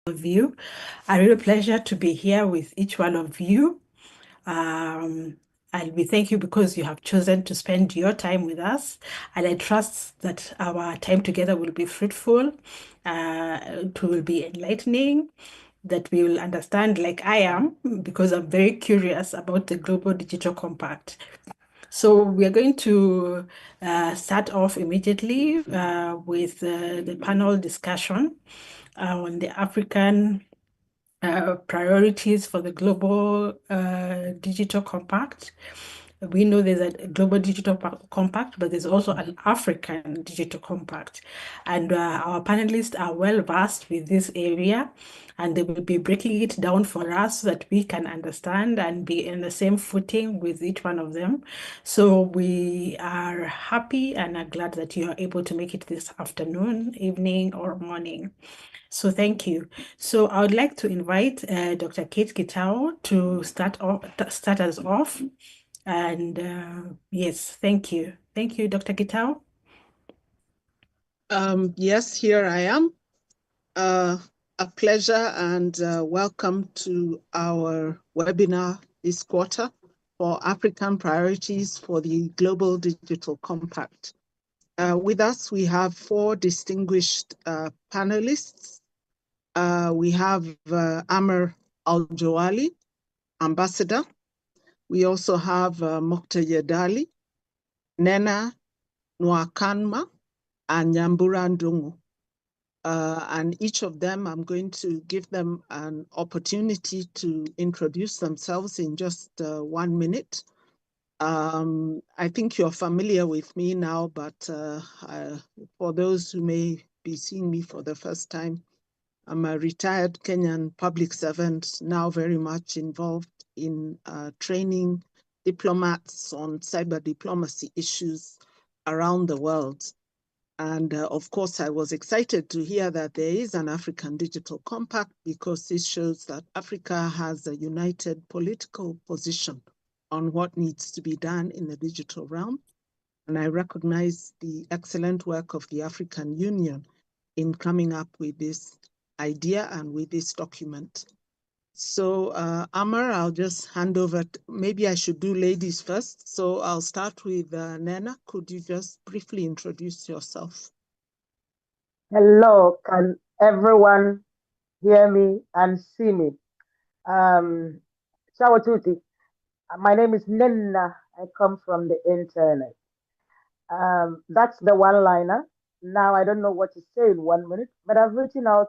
of you. A real pleasure to be here with each one of you. Um, and we thank you because you have chosen to spend your time with us. And I trust that our time together will be fruitful, it will be enlightening, that we will understand, like I am, because I'm very curious about the Global Digital Compact. So we are going to start off immediately with the panel discussion on the African priorities for the Global Digital Compact. We know there's a Global Digital Compact, but there's also an African Digital Compact. And our panelists are well versed with this area, and they will be breaking it down for us so that we can understand and be in the same footing with each one of them. So we are happy and are glad that you are able to make it this afternoon, evening, or morning. So thank you. So I would like to invite Dr. Kate Gitao to start us off. And yes, thank you. Thank you, Dr. Gitao. Yes, here I am. A pleasure and welcome to our webinar this quarter for African priorities for the Global Digital Compact. With us, we have four distinguished panelists. We have Amr Al-Jawali, Ambassador. We also have Mokta Yedali, Nena Nwakanma, and Nyambura Ndungu. And each of them, I'm going to give them an opportunity to introduce themselves in just 1 minute. I think you're familiar with me now, but for those who may be seeing me for the first time, I'm a retired Kenyan public servant, now very much involved in training diplomats on cyber diplomacy issues around the world. And of course, I was excited to hear that there is an African Digital Compact because this shows that Africa has a united political position on what needs to be done in the digital realm. And I recognize the excellent work of the African Union in coming up with this idea and with this document. So Amar, I'll just hand over. Maybe I should do ladies first. So I'll start with Nena. Could you just briefly introduce yourself? Hello, can everyone hear me and see me? Ciao a tutti. My name is Nena. I come from the internet. That's the one-liner. Now I don't know what to say in 1 minute, but I've written out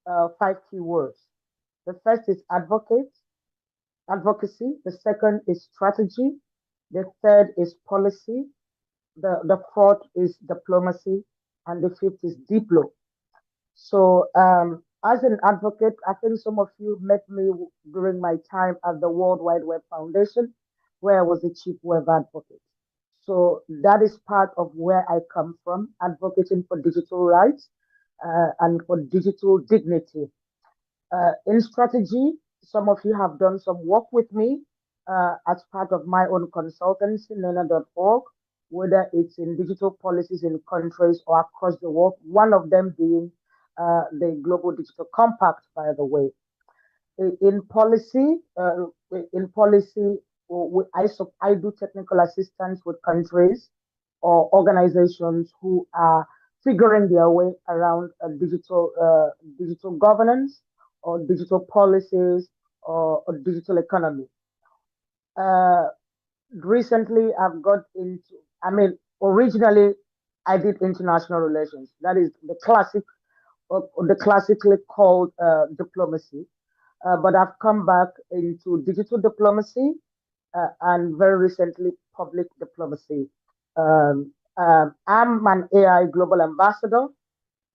5 key words. The first is advocacy. The second is strategy. The third is policy. The fourth is diplomacy. And the fifth is Diplo. So as an advocate, I think some of you met me during my time at the World Wide Web Foundation, where I was the chief web advocate. So that is part of where I come from, advocating for digital rights and for digital dignity. In strategy, some of you have done some work with me as part of my own consultancy, nena.org, whether it's in digital policies in countries or across the world, one of them being the Global Digital Compact, by the way. In policy, I do technical assistance with countries or organizations who are figuring their way around digital governance or digital policies or digital economy. Recently, I've got into, originally I did international relations. That is the classically called diplomacy. But I've come back into digital diplomacy and very recently public diplomacy. I'm an AI global ambassador,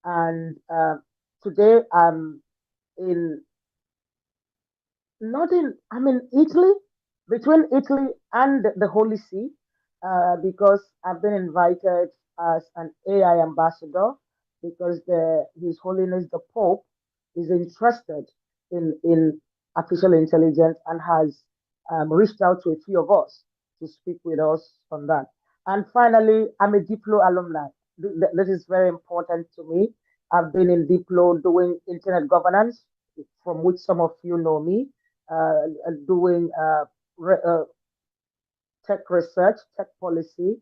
and today I'm I'm in Italy, between Italy and the Holy See, because I've been invited as an AI ambassador because His Holiness the Pope is interested in artificial intelligence and has reached out to a few of us to speak with us on that. And finally, I'm a Diplo alumni. This is very important to me. I've been in Diplo doing internet governance from which some of you know me, doing tech research, tech policy,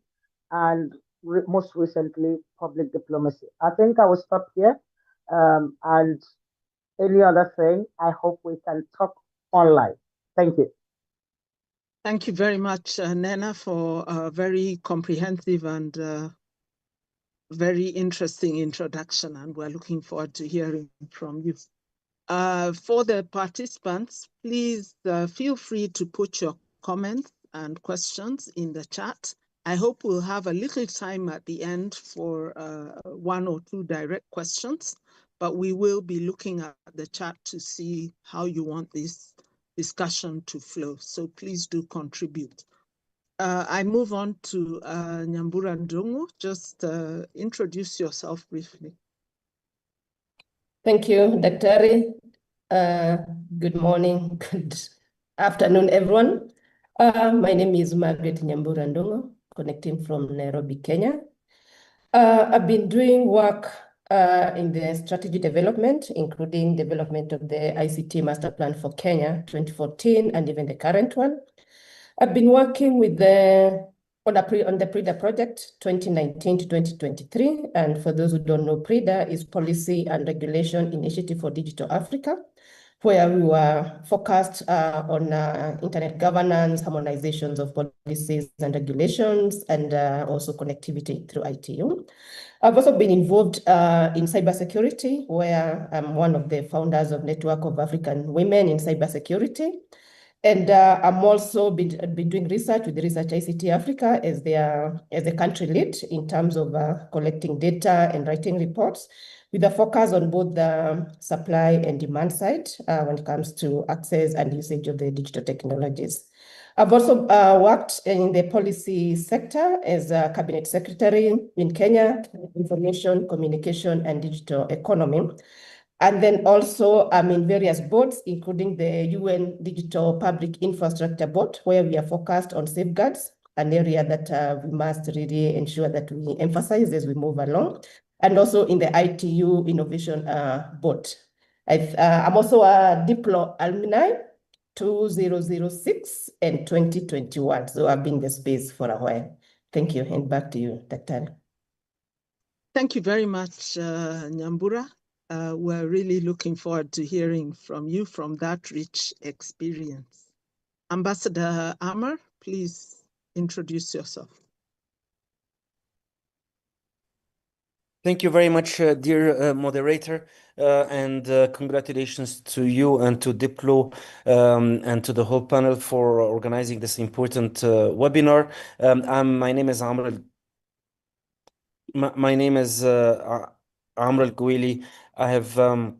and most recently, public diplomacy. I think I will stop here. And any other thing, I hope we can talk online. Thank you. Thank you very much, Nena, for a very comprehensive and very interesting introduction, and we're looking forward to hearing from you. For the participants, please feel free to put your comments and questions in the chat. I hope we'll have a little time at the end for one or two direct questions, but we will be looking at the chat to see how you want this discussion to flow. So please do contribute. I move on to Nyambura Ndungu. Just introduce yourself briefly. Thank you, Dr. Good morning, good afternoon, everyone. My name is Margaret Nyambura Ndungu, connecting from Nairobi, Kenya. I've been doing work in the strategy development, including development of the ICT Master Plan for Kenya 2014 and even the current one. I've been working with on the PRIDA project 2019 to 2023. And for those who don't know, PRIDA is Policy and Regulation Initiative for Digital Africa, where we were focused on internet governance, harmonizations of policies and regulations, and also connectivity through ITU. I've also been involved in cybersecurity, where I'm one of the founders of Network of African Women in Cybersecurity. And I'm also been doing research with the Research ICT Africa as a country lead in terms of collecting data and writing reports, with a focus on both the supply and demand side when it comes to access and usage of the digital technologies. I've also worked in the policy sector as a cabinet secretary in Kenya, information, communication, and digital economy. And then also I'm in various boards, including the UN Digital Public Infrastructure Board, where we are focused on safeguards, an area that we must really ensure that we emphasize as we move along. And also in the ITU Innovation Board. I'm also a Diplo alumni, 2006 and 2021. So I've been in the space for a while. Thank you, and back to you, Dr. Thank you very much, Nyambura. We're really looking forward to hearing from you from that rich experience. Ambassador Amar, please introduce yourself. Thank you very much, dear moderator, and congratulations to you and to Diplo and to the whole panel for organizing this important webinar. My name is Amr. My name is Amr Al-Gouili. I'm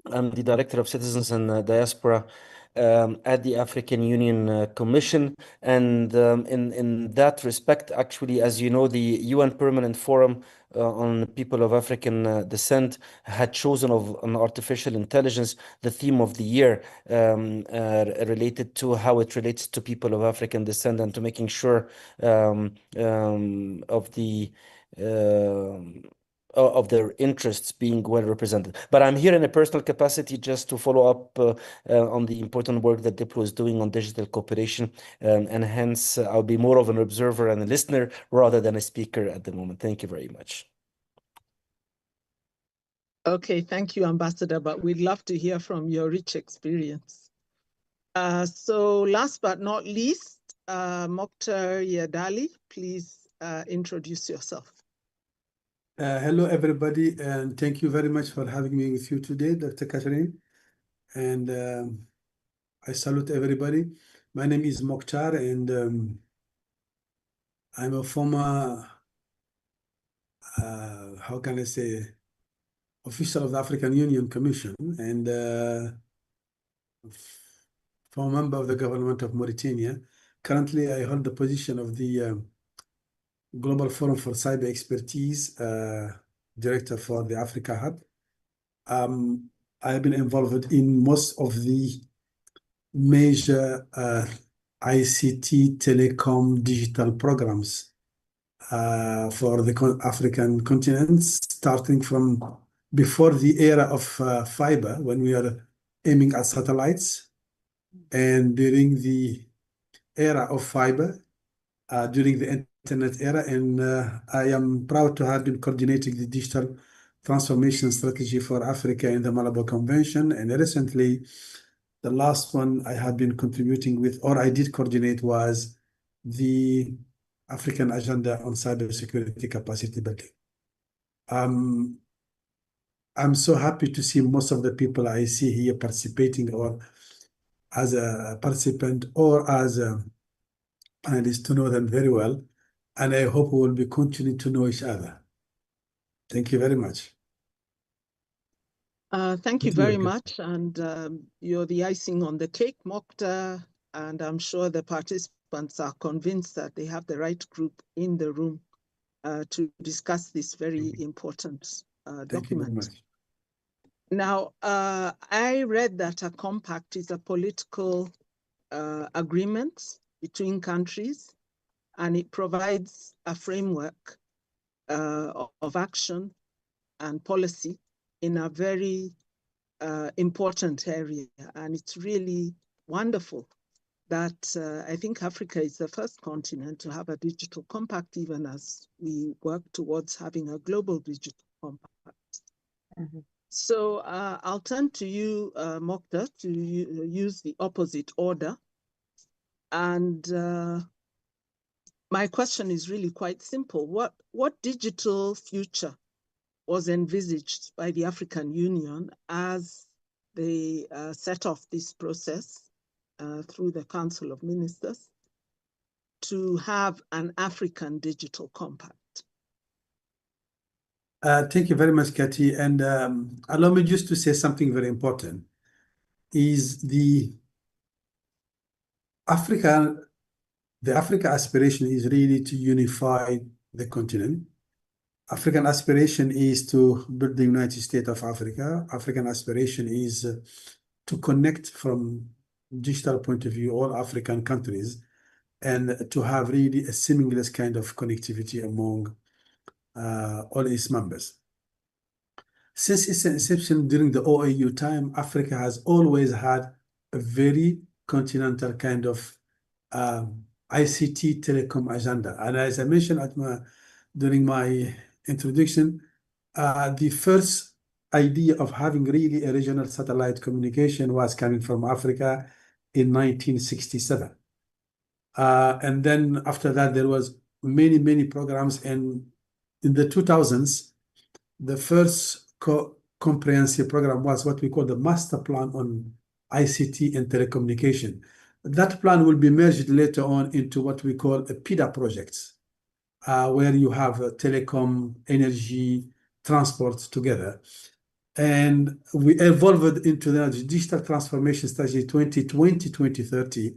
the Director of Citizens and Diaspora at the African Union Commission. And in that respect, actually, as you know, the UN Permanent Forum on People of African Descent had chosen on artificial intelligence the theme of the year related to how it relates to people of African descent and to making sure of their interests being well represented. But I'm here in a personal capacity just to follow up on the important work that Diplo is doing on digital cooperation, and hence I'll be more of an observer and a listener rather than a speaker at the moment. Thank you very much. Okay, thank you, Ambassador, but we'd love to hear from your rich experience. So last but not least, Mokhtar Yadali, please introduce yourself. Hello, everybody, and thank you very much for having me with you today, Dr. Catherine. And I salute everybody. My name is Mokhtar, and I'm a former, how can I say, official of the African Union Commission and former member of the government of Mauritania. Currently, I hold the position of the Global Forum for Cyber Expertise, Director for the Africa Hub. I have been involved in most of the major ICT, telecom, digital programs for the African continent, starting from before the era of fiber, when we are aiming at satellites, and during the era of fiber, during the internet era. And I am proud to have been coordinating the digital transformation strategy for Africa in the Malabo Convention. And recently, the last one I have been contributing with, or I did coordinate, was the African Agenda on Cybersecurity Capacity Building. I'm so happy to see most of the people I see here participating, or as a participant or as a panelist, to know them very well. And I hope we will be continuing to know each other. Thank you very much. Thank you very much. And you're the icing on the cake, Mokhtar. And I'm sure the participants are convinced that they have the right group in the room to discuss this very important Thank you very document. much. Now, I read that a compact is a political agreement between countries, and it provides a framework of action and policy in a very important area. And it's really wonderful that I think Africa is the first continent to have a digital compact, even as we work towards having a global digital compact. Mhm. So I'll turn to you, Mokhtar, to use the opposite order. And my question is really quite simple. What digital future was envisaged by the African Union as they set off this process through the Council of Ministers to have an African digital compact? Thank you very much, Kathy. And allow me just to say something very important. Is the Africa aspiration is really to unify the continent. African aspiration is to build the United States of Africa. African aspiration is to connect from digital point of view all African countries, and to have really a seamless kind of connectivity among all its members. Since its inception during the OAU time, Africa has always had a very continental kind of ICT telecom agenda. And as I mentioned during my introduction, the first idea of having really a regional satellite communication was coming from Africa in 1967. And then after that, there was many programs. And in the 2000s, the first comprehensive program was what we call the Master Plan on ICT and Telecommunication. That plan will be merged later on into what we call a PIDA projects, where you have telecom, energy, transport together. And we evolved into the digital transformation strategy 2020-2030.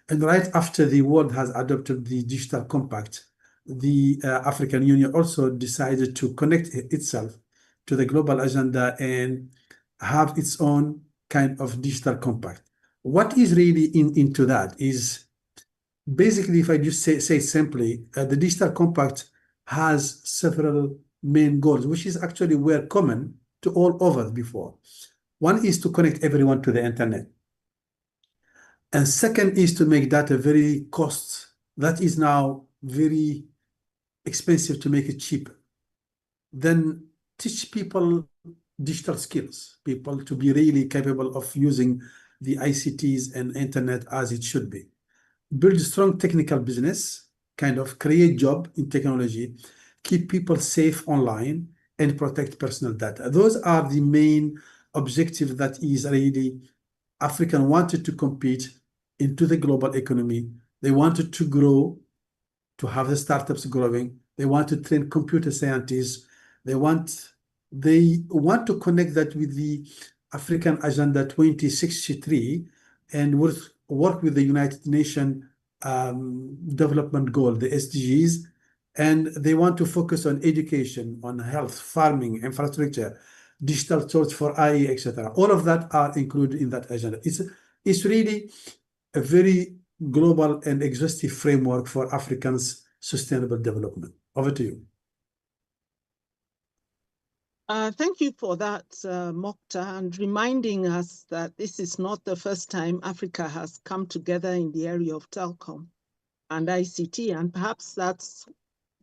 And right after the world has adopted the digital compact, the African Union also decided to connect itself to the global agenda and have its own kind of digital compact. What is really into that is basically, if I just say simply, the digital compact has several main goals, which is actually were common to all others before. One is to connect everyone to the internet. And second is to make that a very cost that is now very expensive to make it cheap. Then teach people digital skills, people to be really capable of using the ICTs and internet as it should be. Build strong technical business, kind of create job in technology, keep people safe online, and protect personal data. Those are the main objectives that is really African wanted to compete into the global economy. They wanted to grow, to have the startups growing. They want to train computer scientists. They want to connect that with the African Agenda 2063 and work with the United Nations development goal, the SDGs. And they want to focus on education, on health, farming, infrastructure, digital tools for IE, etc. All of that are included in that agenda. It's really a very global and exhaustive framework for Africans' sustainable development. Over to you. Thank you for that, Mokhtar, and reminding us that this is not the first time Africa has come together in the area of telecom and ICT, and perhaps that's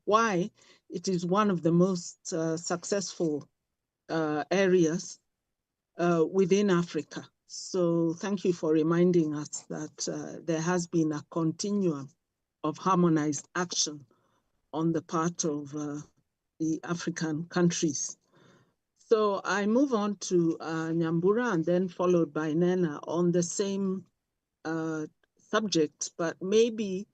why it is one of the most successful areas within Africa. So thank you for reminding us that there has been a continuum of harmonized action on the part of the African countries. So I move on to Nyambura and then followed by Nena on the same subject, but maybe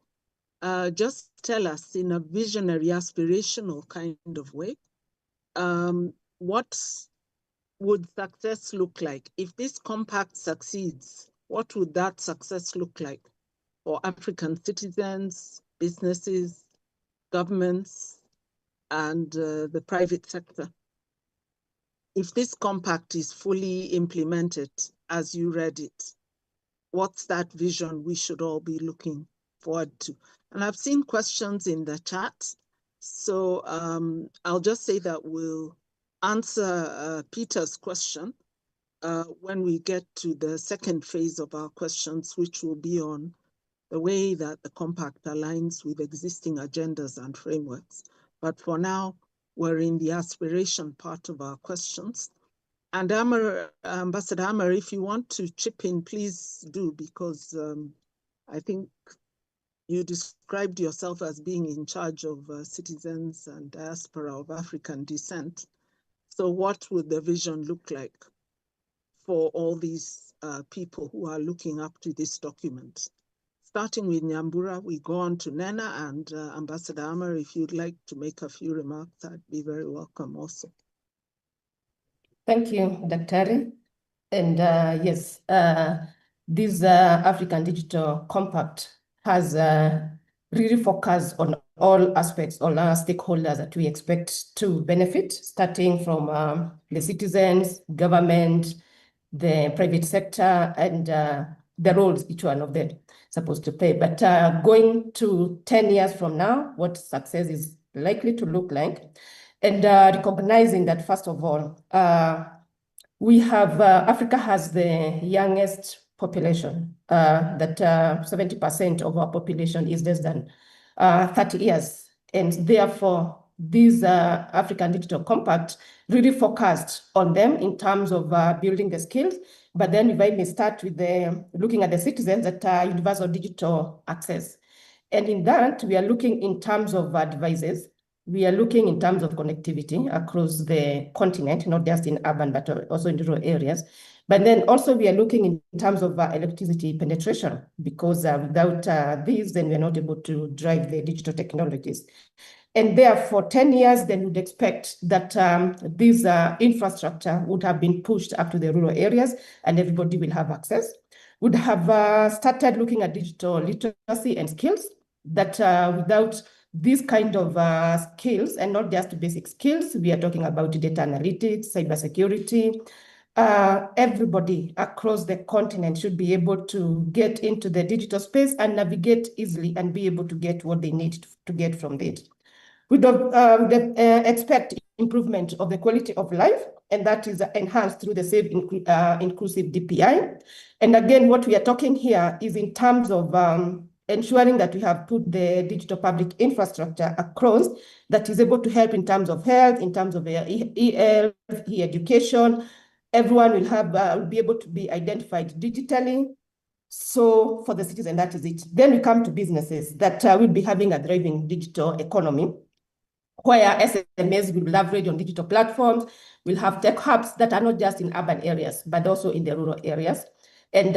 just tell us in a visionary, aspirational kind of way, what would success look like? If this compact succeeds, what would that success look like for African citizens, businesses, governments, and the private sector? If this compact is fully implemented as you read it, what's that vision we should all be looking forward to? And I've seen questions in the chat. So I'll just say that we'll answer Peter's question when we get to the second phase of our questions, which will be on the way that the compact aligns with existing agendas and frameworks. But for now, we're in the aspiration part of our questions. And Ambassador Amar, if you want to chip in, please do, because I think you described yourself as being in charge of citizens and diaspora of African descent. So what would the vision look like for all these people who are looking up to this document? Starting with Nyambura, we go on to Nena, and Ambassador Amar, if you'd like to make a few remarks, that'd be very welcome also. Thank you, Dr. And yes, this African Digital Compact has really focused on all aspects, all our stakeholders that we expect to benefit, starting from the citizens, government, the private sector, and the roles each one of them supposed to play. But going to 10 years from now, what success is likely to look like, and recognizing that, first of all, we have, Africa has the youngest population, that 70% of our population is less than 30 years. And therefore, this African Digital Compact really focused on them in terms of building the skills. But then if I may start with looking at the citizens, that universal digital access. And in that, we are looking in terms of devices. We are looking in terms of connectivity across the continent, not just in urban, but also in rural areas. But then also we are looking in terms of electricity penetration, because without these, then we're not able to drive the digital technologies. And therefore, 10 years, then we'd expect that this infrastructure would have been pushed up to the rural areas and everybody will have access. Would have started looking at digital literacy and skills that without these kind of skills, and not just basic skills, we are talking about data analytics, cybersecurity. Everybody across the continent should be able to get into the digital space and navigate easily and be able to get what they need to get from it. We expect improvement of the quality of life, and that is enhanced through the safe, inclusive DPI. And again, what we are talking here is in terms of ensuring that we have put the digital public infrastructure across that is able to help in terms of health, in terms of e-health, e-education. Everyone will be able to be identified digitally. So for the citizen, that is it. Then we come to businesses that will be having a thriving digital economy, where SMEs will leverage on digital platforms. We'll have tech hubs that are not just in urban areas, but also in the rural areas. And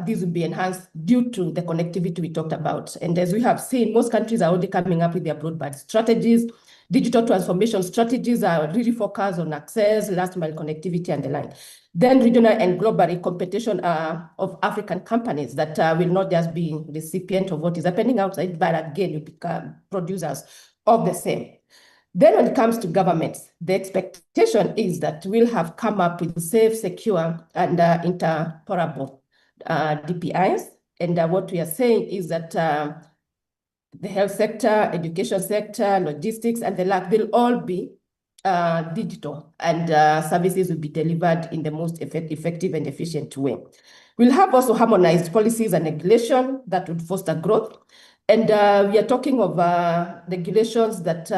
these will be enhanced due to the connectivity we talked about. And as we have seen, most countries are already coming up with their broadband strategies. Digital transformation strategies are really focused on access, last mile connectivity, and the like. Then regional and global competition of African companies that will not just be recipient of what is happening outside, but again, will become producers of the same. Then when it comes to governments, the expectation is that we'll have come up with safe, secure, and interoperable DPIs. And what we are saying is that the health sector, education sector, logistics, and the like will all be digital, and services will be delivered in the most effective and efficient way. We'll have also harmonized policies and regulation that would foster growth. And we are talking of regulations that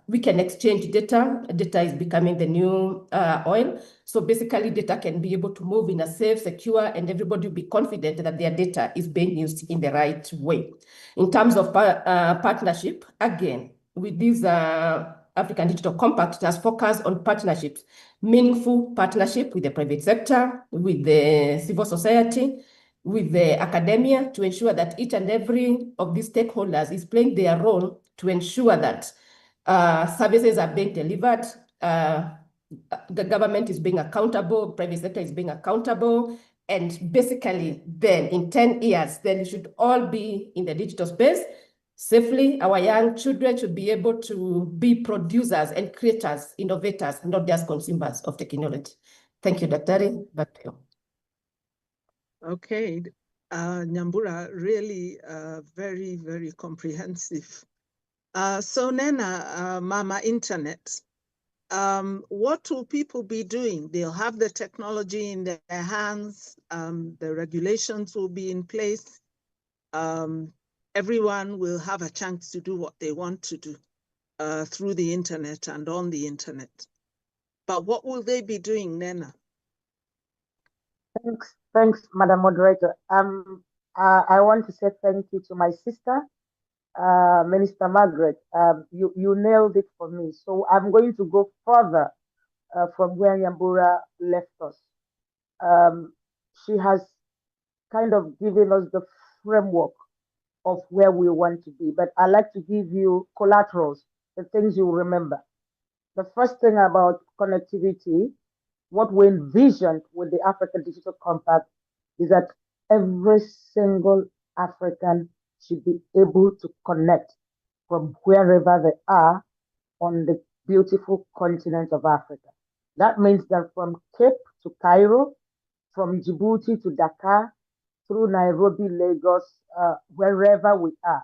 we can exchange data. Data is becoming the new oil. So basically, data can be able to move in a safe, secure, and everybody will be confident that their data is being used in the right way. In terms of partnership, again, with this African Digital Compact, it has focused on partnerships, meaningful partnership with the private sector, with the civil society, with the academia, to ensure that each and every of these stakeholders is playing their role to ensure that services are being delivered, the government is being accountable, private sector is being accountable, and basically then in 10 years, then we should all be in the digital space safely. Our young children should be able to be producers and creators, innovators, not just consumers of technology. Thank you, Dr. Back to you. Okay, Nyambura, really very, very comprehensive. So Nena, Mama Internet, what will people be doing? They'll have the technology in their hands, the regulations will be in place. Everyone will have a chance to do what they want to do through the internet and on the internet. But what will they be doing, Nena? Thanks, Madam Moderator. I want to say thank you to my sister, Minister Margaret. You nailed it for me. So I'm going to go further from where Nyambura left us. She has kind of given us the framework of where we want to be, but I like to give you collaterals, the things you remember. The first thing about connectivity, what we envisioned with the African Digital Compact is that every single African should be able to connect from wherever they are on the beautiful continent of Africa. That means that from Cape to Cairo, from Djibouti to Dakar, through Nairobi, Lagos, wherever we are.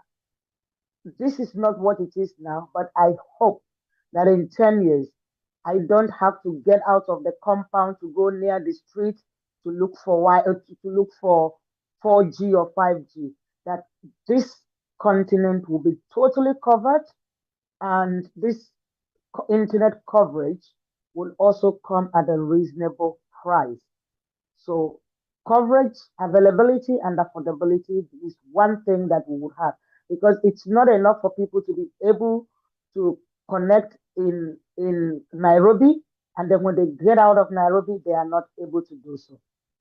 This is not what it is now, but I hope that in 10 years, I don't have to get out of the compound to go near the street to look for 4G or 5G. That this continent will be totally covered, and this internet coverage will also come at a reasonable price. So coverage, availability, and affordability is one thing that we would have, because it's not enough for people to be able to connect in Nairobi, and then when they get out of Nairobi, they are not able to do so.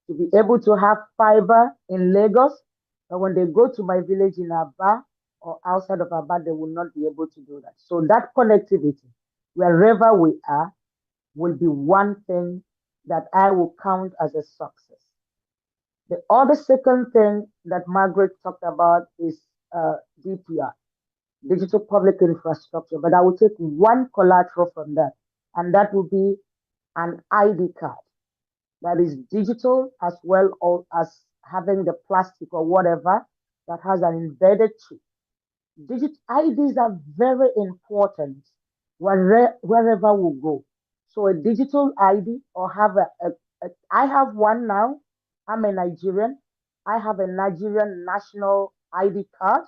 To be able to have fiber in Lagos, but when they go to my village in Aba or outside of Aba, they will not be able to do that. So that connectivity, wherever we are, will be one thing that I will count as a success. The other second thing that Margaret talked about is DPR, digital public infrastructure, but I will take one collateral from that, and that will be an ID card that is digital as well as having the plastic or whatever that has an embedded chip. Digital IDs are very important wherever we go. So a digital ID or I have one now. I'm a Nigerian. I have a Nigerian national ID card,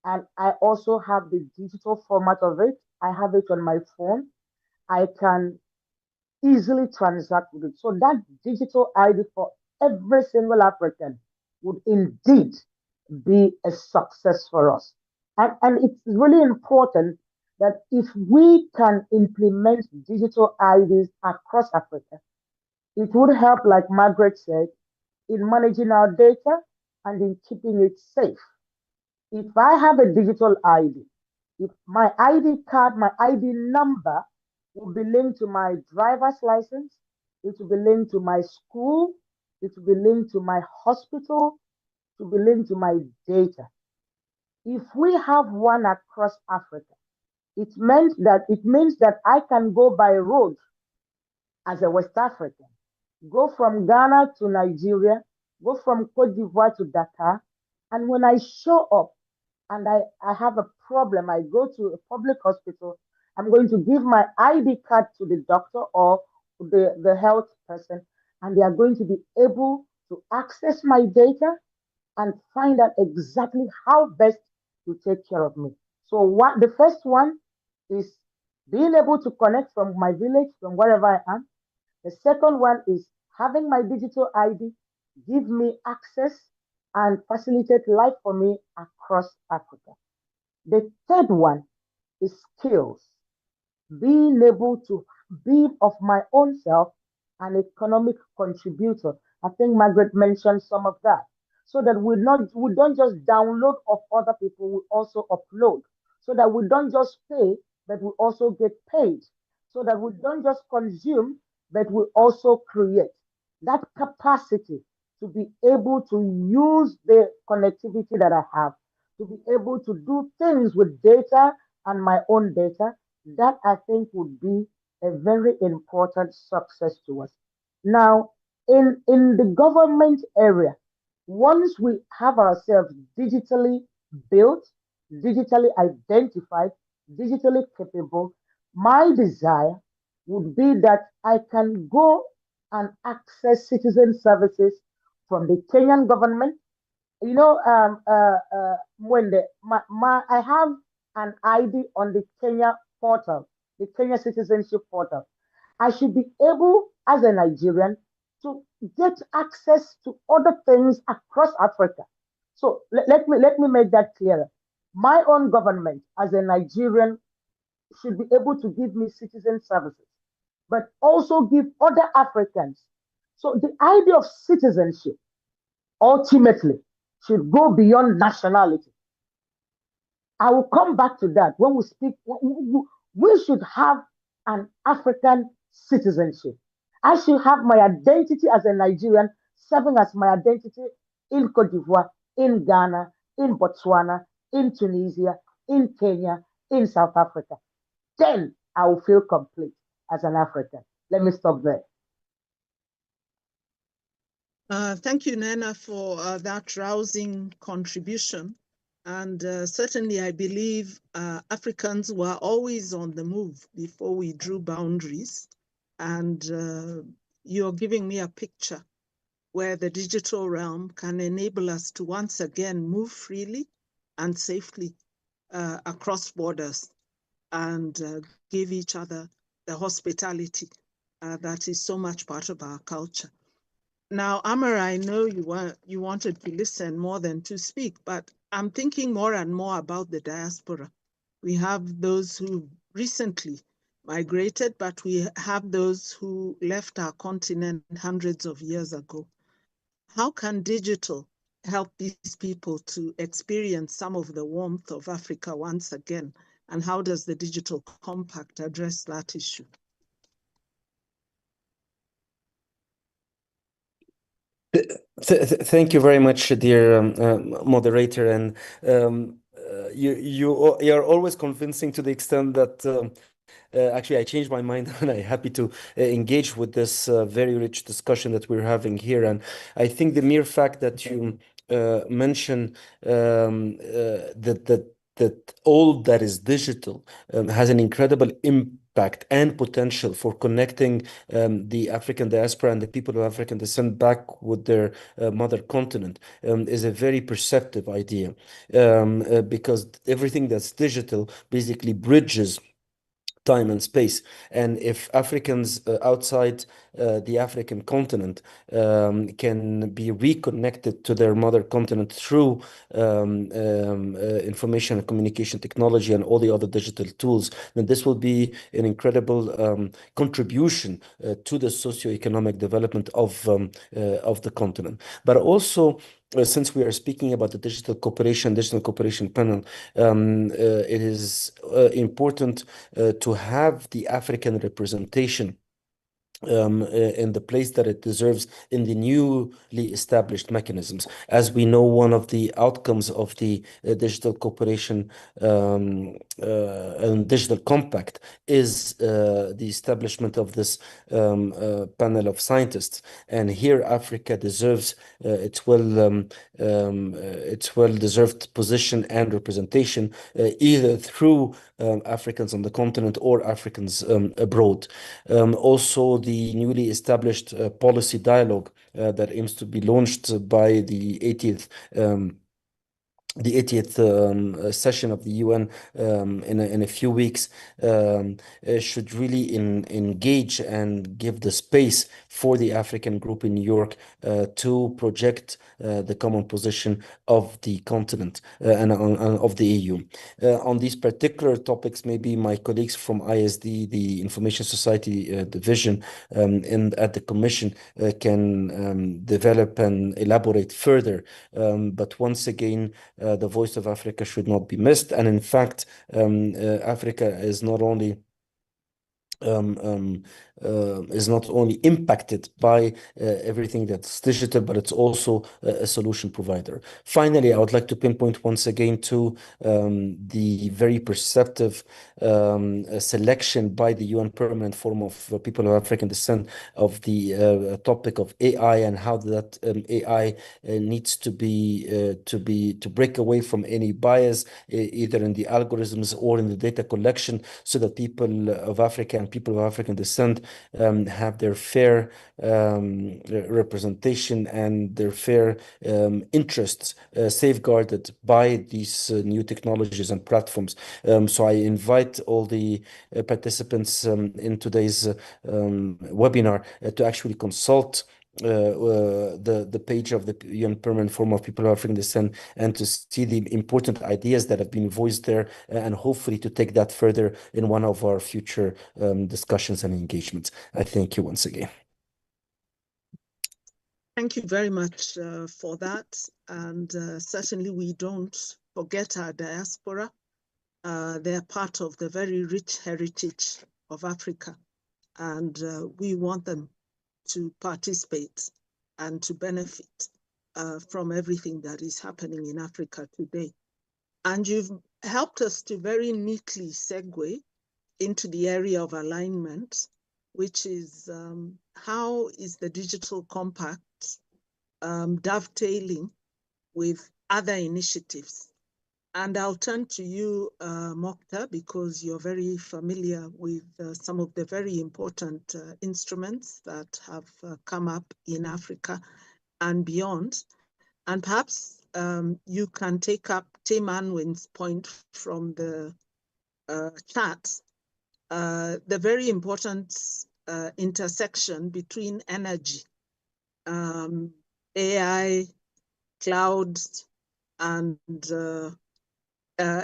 and I also have the digital format of it. I have it on my phone. I can easily transact with it. So that digital ID for every single African would indeed be a success for us. And it's really important that if we can implement digital IDs across Africa, it would help, like Margaret said, in managing our data and in keeping it safe. If I have a digital ID, if my ID card, my ID number will be linked to my driver's license, it will be linked to my school, it will be linked to my hospital, it will be linked to my data. If we have one across Africa, it means that I can go by road as a West African, go from Ghana to Nigeria, go from Cote d'Ivoire to Dakar, and when I show up and I have a problem, I go to a public hospital I'm going to give my ID card to the doctor or the health person, and they are going to be able to access my data and find out exactly how best to take care of me. So what the first one is being able to connect from my village, from wherever I am. The second one is having my digital ID give me access and facilitate life for me across Africa. The third one is skills, being able to be of my own self an economic contributor. I think Margaret mentioned some of that. So that we don't just download of other people, we also upload. So that we don't just pay, but we also get paid. So that we don't just consume, but we also create. That capacity to be able to use the connectivity that I have, to be able to do things with data and my own data, that I think would be a very important success to us. Now, in the government area, once we have ourselves digitally built, digitally identified, digitally capable, my desire would be that I can go and access citizen services from the Kenyan government. You know, I have an ID on the Kenya portal, the Kenya citizenship portal. I should be able, as a Nigerian, to get access to other things across Africa. So let me make that clearer. My own government, as a Nigerian, should be able to give me citizen services, but also give other Africans. So the idea of citizenship ultimately should go beyond nationality. I will come back to that when we speak. We should have an African citizenship. I should have my identity as a Nigerian serving as my identity in Cote d'Ivoire, in Ghana, in Botswana, in Tunisia, in Kenya, in South Africa. Then I will feel complete as an African. Let me stop there. Thank you, Nana, for that rousing contribution. And certainly, I believe Africans were always on the move before we drew boundaries. And you're giving me a picture where the digital realm can enable us to once again move freely and safely across borders and give each other the hospitality that is so much part of our culture. Now, Amara, I know you wanted to listen more than to speak, but I'm thinking more and more about the diaspora. We have those who recently migrated, but we have those who left our continent hundreds of years ago. How can digital help these people to experience some of the warmth of Africa once again? And how does the Digital Compact address that issue? Thank you very much, dear moderator, and you're always convincing to the extent that actually I changed my mind and I'm happy to engage with this very rich discussion that we're having here. And I think the mere fact that you mention that all that is digital has an incredible impact and potential for connecting the African diaspora and the people of African descent back with their mother continent is a very perceptive idea, because everything that's digital basically bridges time and space. And if Africans outside the African continent can be reconnected to their mother continent through information and communication technology and all the other digital tools, then this will be an incredible contribution to the socioeconomic development of the continent. But also, since we are speaking about the digital cooperation panel, it is important to have the African representation in the place that it deserves in the newly established mechanisms. As we know, one of the outcomes of the digital cooperation and digital compact is the establishment of this panel of scientists. And here, Africa deserves its well-deserved position and representation, either through Africans on the continent or Africans abroad. Also, the newly established policy dialogue that aims to be launched by the 80th session of the UN in a few weeks should really engage and give the space for the African group in New York to project the common position of the continent and of the EU. On these particular topics, maybe my colleagues from ISD, the Information Society Division, and at the Commission can develop and elaborate further. But once again, the voice of Africa should not be missed. And in fact, Africa is not only impacted by everything that's digital, but it's also a solution provider. Finally, I would like to pinpoint once again to the very perceptive selection by the UN Permanent Forum of People of African Descent of the topic of AI and how that AI needs to break away from any bias, either in the algorithms or in the data collection, so that people of Africa and people of African descent have their fair representation and their fair interests safeguarded by these new technologies and platforms. So I invite all the participants in today's webinar to actually consult the page of the UN Permanent Forum of People of African Descent and to see the important ideas that have been voiced there, and hopefully to take that further in one of our future discussions and engagements. I thank you once again. Thank you very much for that. And certainly we don't forget our diaspora. They are part of the very rich heritage of Africa. And we want them to participate and to benefit from everything that is happening in Africa today. And you've helped us to very neatly segue into the area of alignment, which is how is the digital compact dovetailing with other initiatives? And I'll turn to you, Mokhtar, because you're very familiar with some of the very important instruments that have come up in Africa and beyond. And perhaps you can take up Tim Anwin's point from the chat, the very important intersection between energy, AI, clouds, and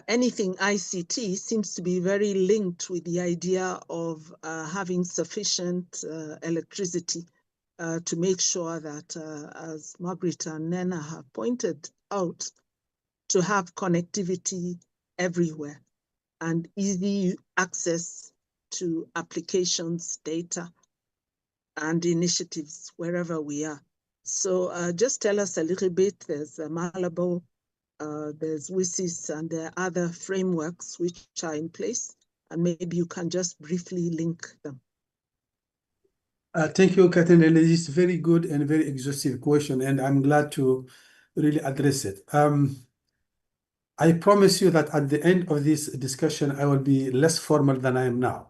anything ICT seems to be very linked with the idea of having sufficient electricity to make sure that, as Margaret and Nena have pointed out, to have connectivity everywhere and easy access to applications, data, and initiatives wherever we are. So just tell us a little bit. There's Malabo, there's WSIS, and there are other frameworks which are in place, and maybe you can just briefly link them. Thank you, Catherine. This is a very good and very exhaustive question, and I'm glad to really address it. I promise you that at the end of this discussion, I will be less formal than I am now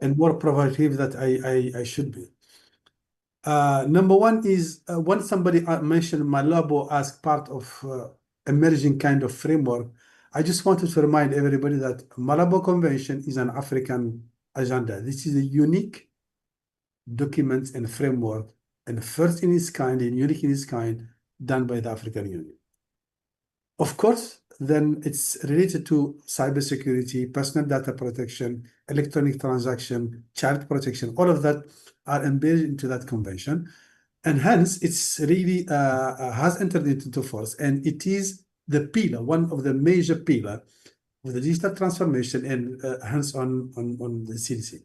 and more provocative than I should be. Number one is when somebody mentioned Malabo as part of emerging kind of framework, I just wanted to remind everybody that Malabo Convention is an African agenda. This is a unique document and framework, and first in its kind and unique in its kind, done by the African Union. Of course, then it's related to cybersecurity, personal data protection, electronic transaction, child protection, all of that are embedded into that convention. And hence, it's really has entered into force. And it is the pillar, one of the major pillar of the digital transformation and hence on the CDC.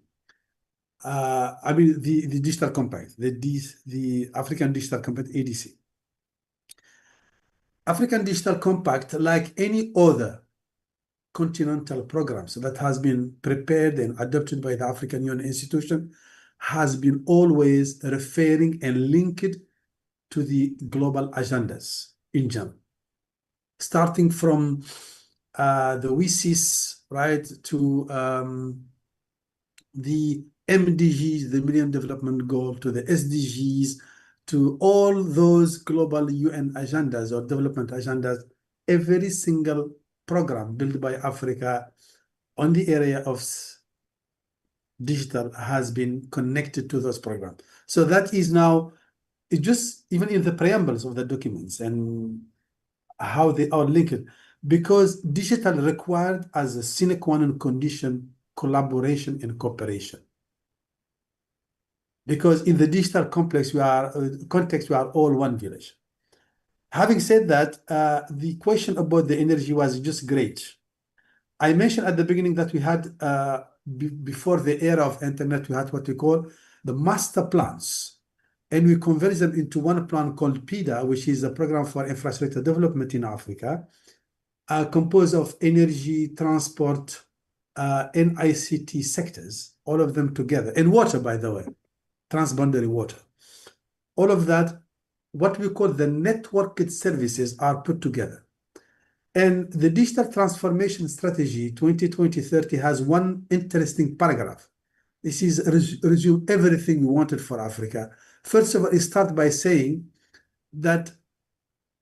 I mean, the Digital Compact, the African Digital Compact, ADC. African Digital Compact, like any other continental programs that has been prepared and adopted by the African Union institution, has been always referring and linked to the global agendas in general, starting from the WCIS, right, to the MDGs, the Millennium Development Goal, to the SDGs, to all those global UN agendas or development agendas. Every single program built by Africa on the area of digital has been connected to those programs. So that is now, it just even in the preambles of the documents and how they are linked, because digital required as a sine qua non condition collaboration and cooperation. Because in the digital context, we are all one village. Having said that, the question about the energy was just great. I mentioned at the beginning that we had, before the era of internet, we had what we call the master plans. And we converted them into one plan called PIDA, which is a program for infrastructure development in Africa, composed of energy, transport, and ICT sectors, all of them together. And water, by the way, transboundary water. All of that, what we call the networked services, are put together. And the digital transformation strategy 2020-30 has one interesting paragraph. This is resume everything we wanted for Africa. First of all, it starts by saying that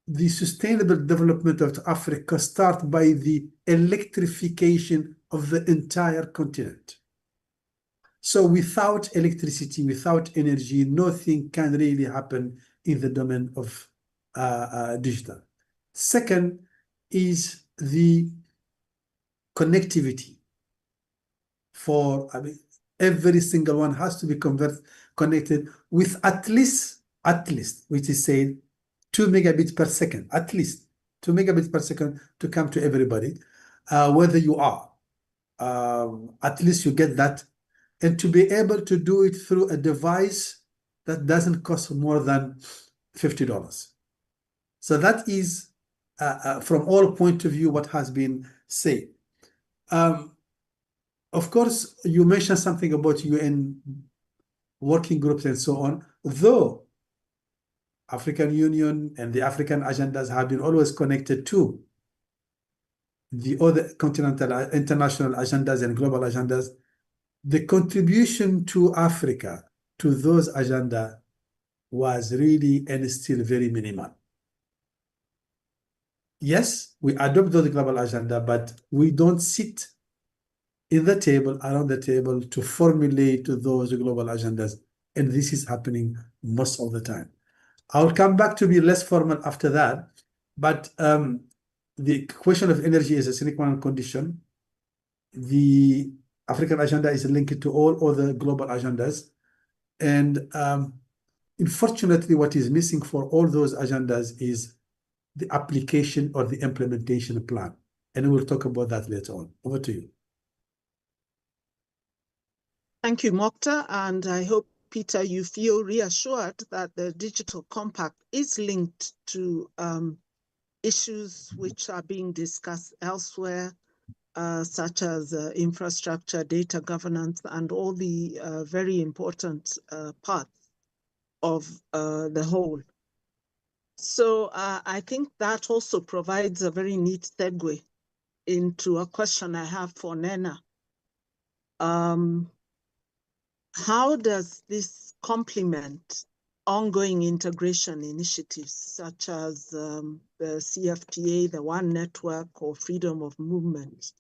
the sustainable development of Africa starts by the electrification of the entire continent. So without electricity, without energy, nothing can really happen in the domain of digital. Second is the connectivity. For, I mean, every single one has to be connected with at least, which is said, 2 megabits per second, at least 2 megabits per second to come to everybody, whether you are. At least you get that. And to be able to do it through a device that doesn't cost more than $50. So that is, from all point of view, what has been said. Of course, you mentioned something about UN working groups and so on, though African Union and the African agendas have been always connected to the other continental, international agendas and global agendas. The contribution to Africa to those agendas was really and still very minimal. Yes, we adopt those global agenda, but we don't sit in the table, around the table, to formulate those global agendas. And this is happening most of the time. I'll come back to be less formal after that, but the question of energy is a sine qua non condition. The African agenda is linked to all other global agendas. And unfortunately, what is missing for all those agendas is the application or the implementation plan. And we'll talk about that later on. Over to you. Thank you, Mokhtar. And I hope, Peter, you feel reassured that the Digital Compact is linked to issues which are being discussed elsewhere, such as infrastructure, data governance, and all the very important parts of the whole. So I think that also provides a very neat segue into a question I have for Nena. How does this complement ongoing integration initiatives such as the CFTA, the One Network, or Freedom of Movement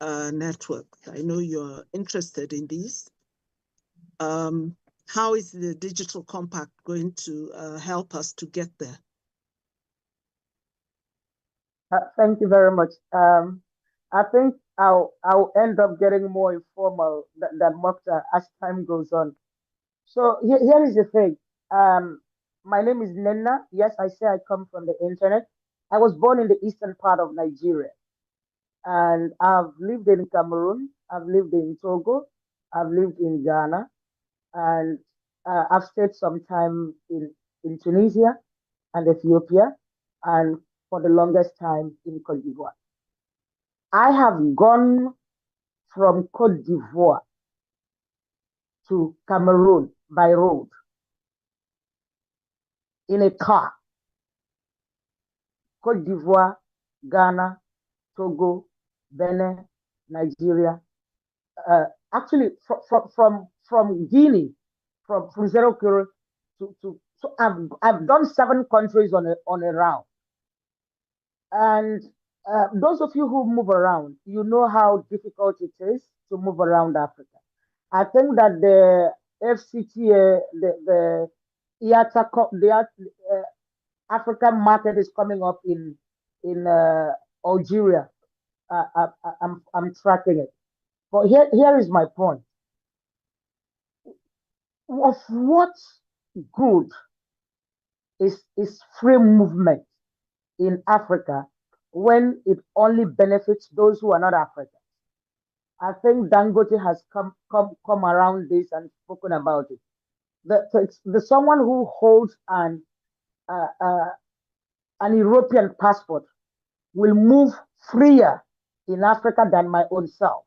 network? I know you're interested in these. How is the Digital Compact going to help us to get there? Thank you very much. I think I'll end up getting more informal than Mokhtar as time goes on. So here is the thing. My name is Nena. Yes, I say I come from the internet. I was born in the eastern part of Nigeria, and I've lived in Cameroon. I've lived in Togo. I've lived in Ghana. and I've stayed some time in Tunisia and Ethiopia, and for the longest time in Cote d'Ivoire. I have gone from Cote d'Ivoire to Cameroon by road in a car. Cote d'Ivoire, Ghana, Togo, Benin, Nigeria. Actually, from Guinea, from Zero Kilo to so I've done 7 countries on a round. And those of you who move around, you know how difficult it is to move around Africa. I think that the FCTA, the IATA, African market is coming up in Algeria. I'm tracking it. But here is my point. Of what good is free movement in Africa when it only benefits those who are not African? I think Dangote has come around this and spoken about it. The someone who holds an European passport will move freer in Africa than my own self.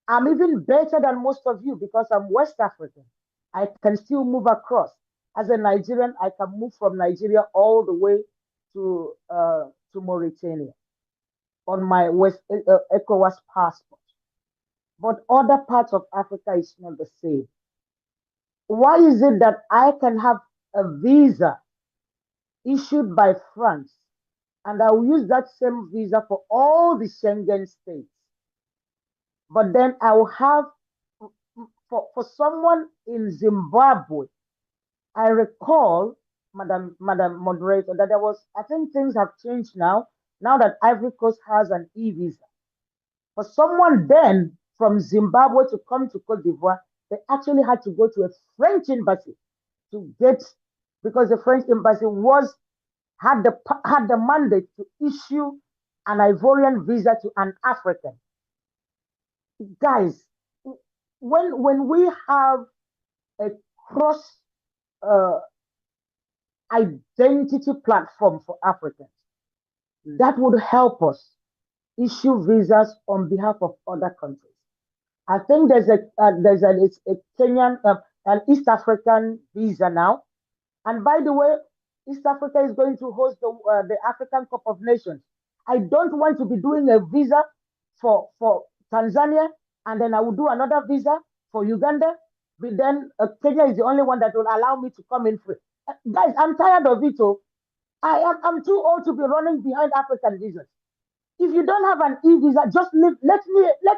I'm even better than most of you because I'm West African. I can still move across. As a Nigerian, I can move from Nigeria all the way to Mauritania on my ECOWAS passport. But other parts of Africa is not the same. Why is it that I can have a visa issued by France and I will use that same visa for all the Schengen states? But then I will have, for someone in Zimbabwe, I recall, Madam Moderator, that there was, I think things have changed now that Ivory Coast has an e-visa. For someone then from Zimbabwe to come to Cote d'Ivoire, they actually had to go to a French embassy to get, because the French embassy had the mandate to issue an Ivorian visa to an African. Guys, when we have a cross identity platform for Africans, that would help us issue visas on behalf of other countries. I think there's a Kenyan, an East African visa now, and by the way, East Africa is going to host the African Cup of Nations. I don't want to be doing a visa for Tanzania, and then I will do another visa for Uganda. But then Kenya is the only one that will allow me to come in free. Guys, I'm tired of it. Oh. I'm too old to be running behind African visas. If you don't have an e-visa, just leave. Let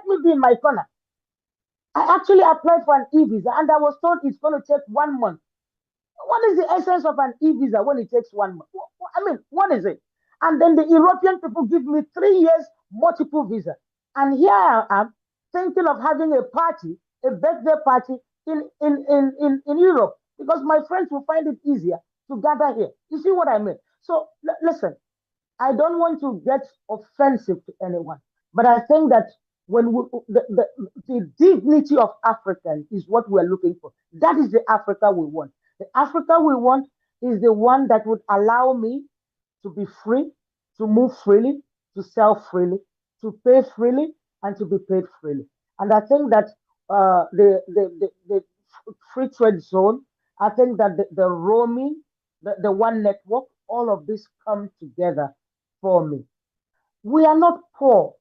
me be in my corner. I actually applied for an e-visa, and I was told it's going to take 1 month. What is the essence of an e-visa when it takes 1 month? I mean, what is it? And then the European people give me 3 years multiple visa. And here I am thinking of having a party, a birthday party in Europe, because my friends will find it easier to gather here. You see what I mean? So listen, I don't want to get offensive to anyone, but I think that when the dignity of Africans is what we're looking for. That is the Africa we want. The Africa we want is the one that would allow me to be free, to move freely, to sell freely, to pay freely, and to be paid freely. And I think that the free trade zone, I think that the roaming, the one network, all of this come together for me. We are not poor.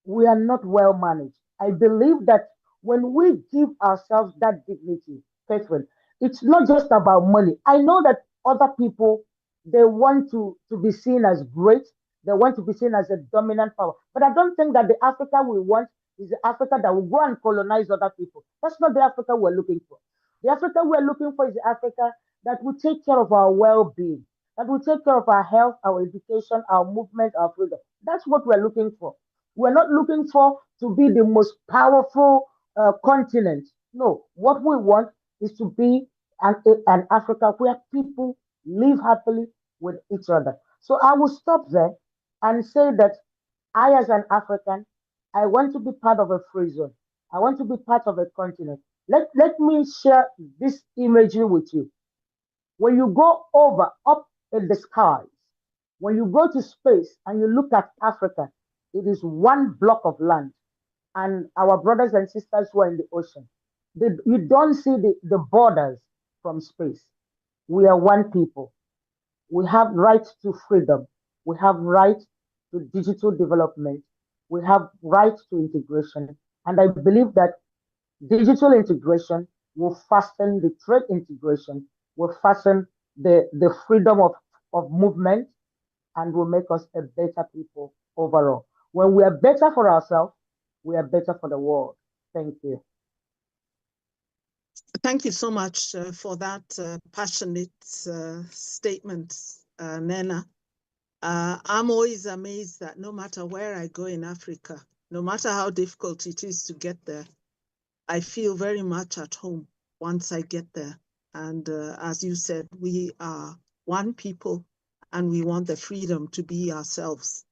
We are not well managed. I believe that when we give ourselves that dignity, Catherine, it's not just about money. I know that other people, they want to be seen as great. They want to be seen as a dominant power. But I don't think that the Africa we want is the Africa that will go and colonize other people. That's not the Africa we're looking for. The Africa we're looking for is the Africa that will take care of our well-being, that will take care of our health, our education, our movement, our freedom. That's what we're looking for. We're not looking for to be the most powerful continent. No, what we want is to be an Africa where people live happily with each other. So I will stop there and say that I, as an African, I want to be part of a free zone. I want to be part of a continent Let me share this imagery with you. When you go up in the skies, when you go to space and you look at Africa, it is one block of land. And our brothers and sisters who are in the ocean, you don't see the borders from space. We are one people. We have right to freedom. We have right to digital development. We have right to integration. And I believe that digital integration will fasten the trade integration, will fasten the freedom of movement, and will make us a better people overall. When we are better for ourselves, we are better for the world. Thank you. Thank you so much for that passionate statement, Nena. I'm always amazed that no matter where I go in Africa, no matter how difficult it is to get there, I feel very much at home once I get there. And as you said, we are one people and we want the freedom to be ourselves.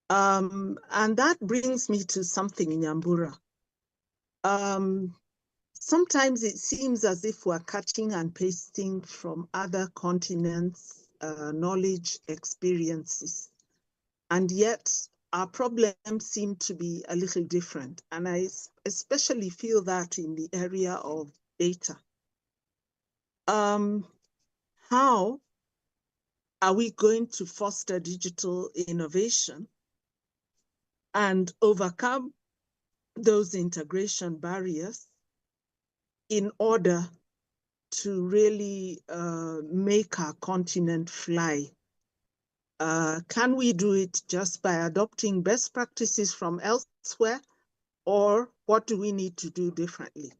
And that brings me to something in Nyambura. Sometimes it seems as if we're cutting and pasting from other continents' knowledge, experiences, and yet our problems seem to be a little different. And I especially feel that in the area of data. How are we going to foster digital innovation and overcome those integration barriers in order to really make our continent fly? Can we do it just by adopting best practices from elsewhere, or what do we need to do differently?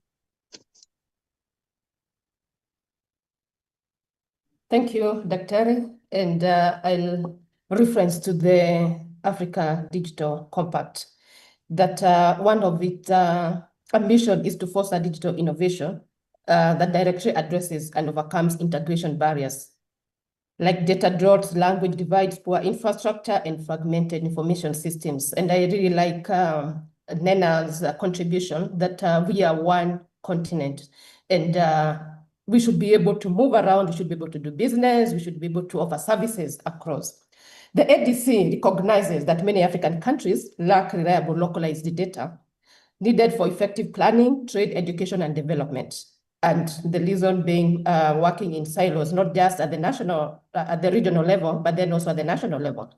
Thank you, Dr. And I'll reference to the Africa Digital Compact, that one of its ambition is to foster digital innovation that directly addresses and overcomes integration barriers like data droughts, language divides, poor infrastructure, and fragmented information systems. And I really like Nena's contribution that we are one continent, and we should be able to move around, we should be able to do business, we should be able to offer services across. The ADC recognizes that many African countries lack reliable localized data needed for effective planning, trade, education, and development. And the reason being working in silos, not just at the national, at the regional level, but then also at the national level.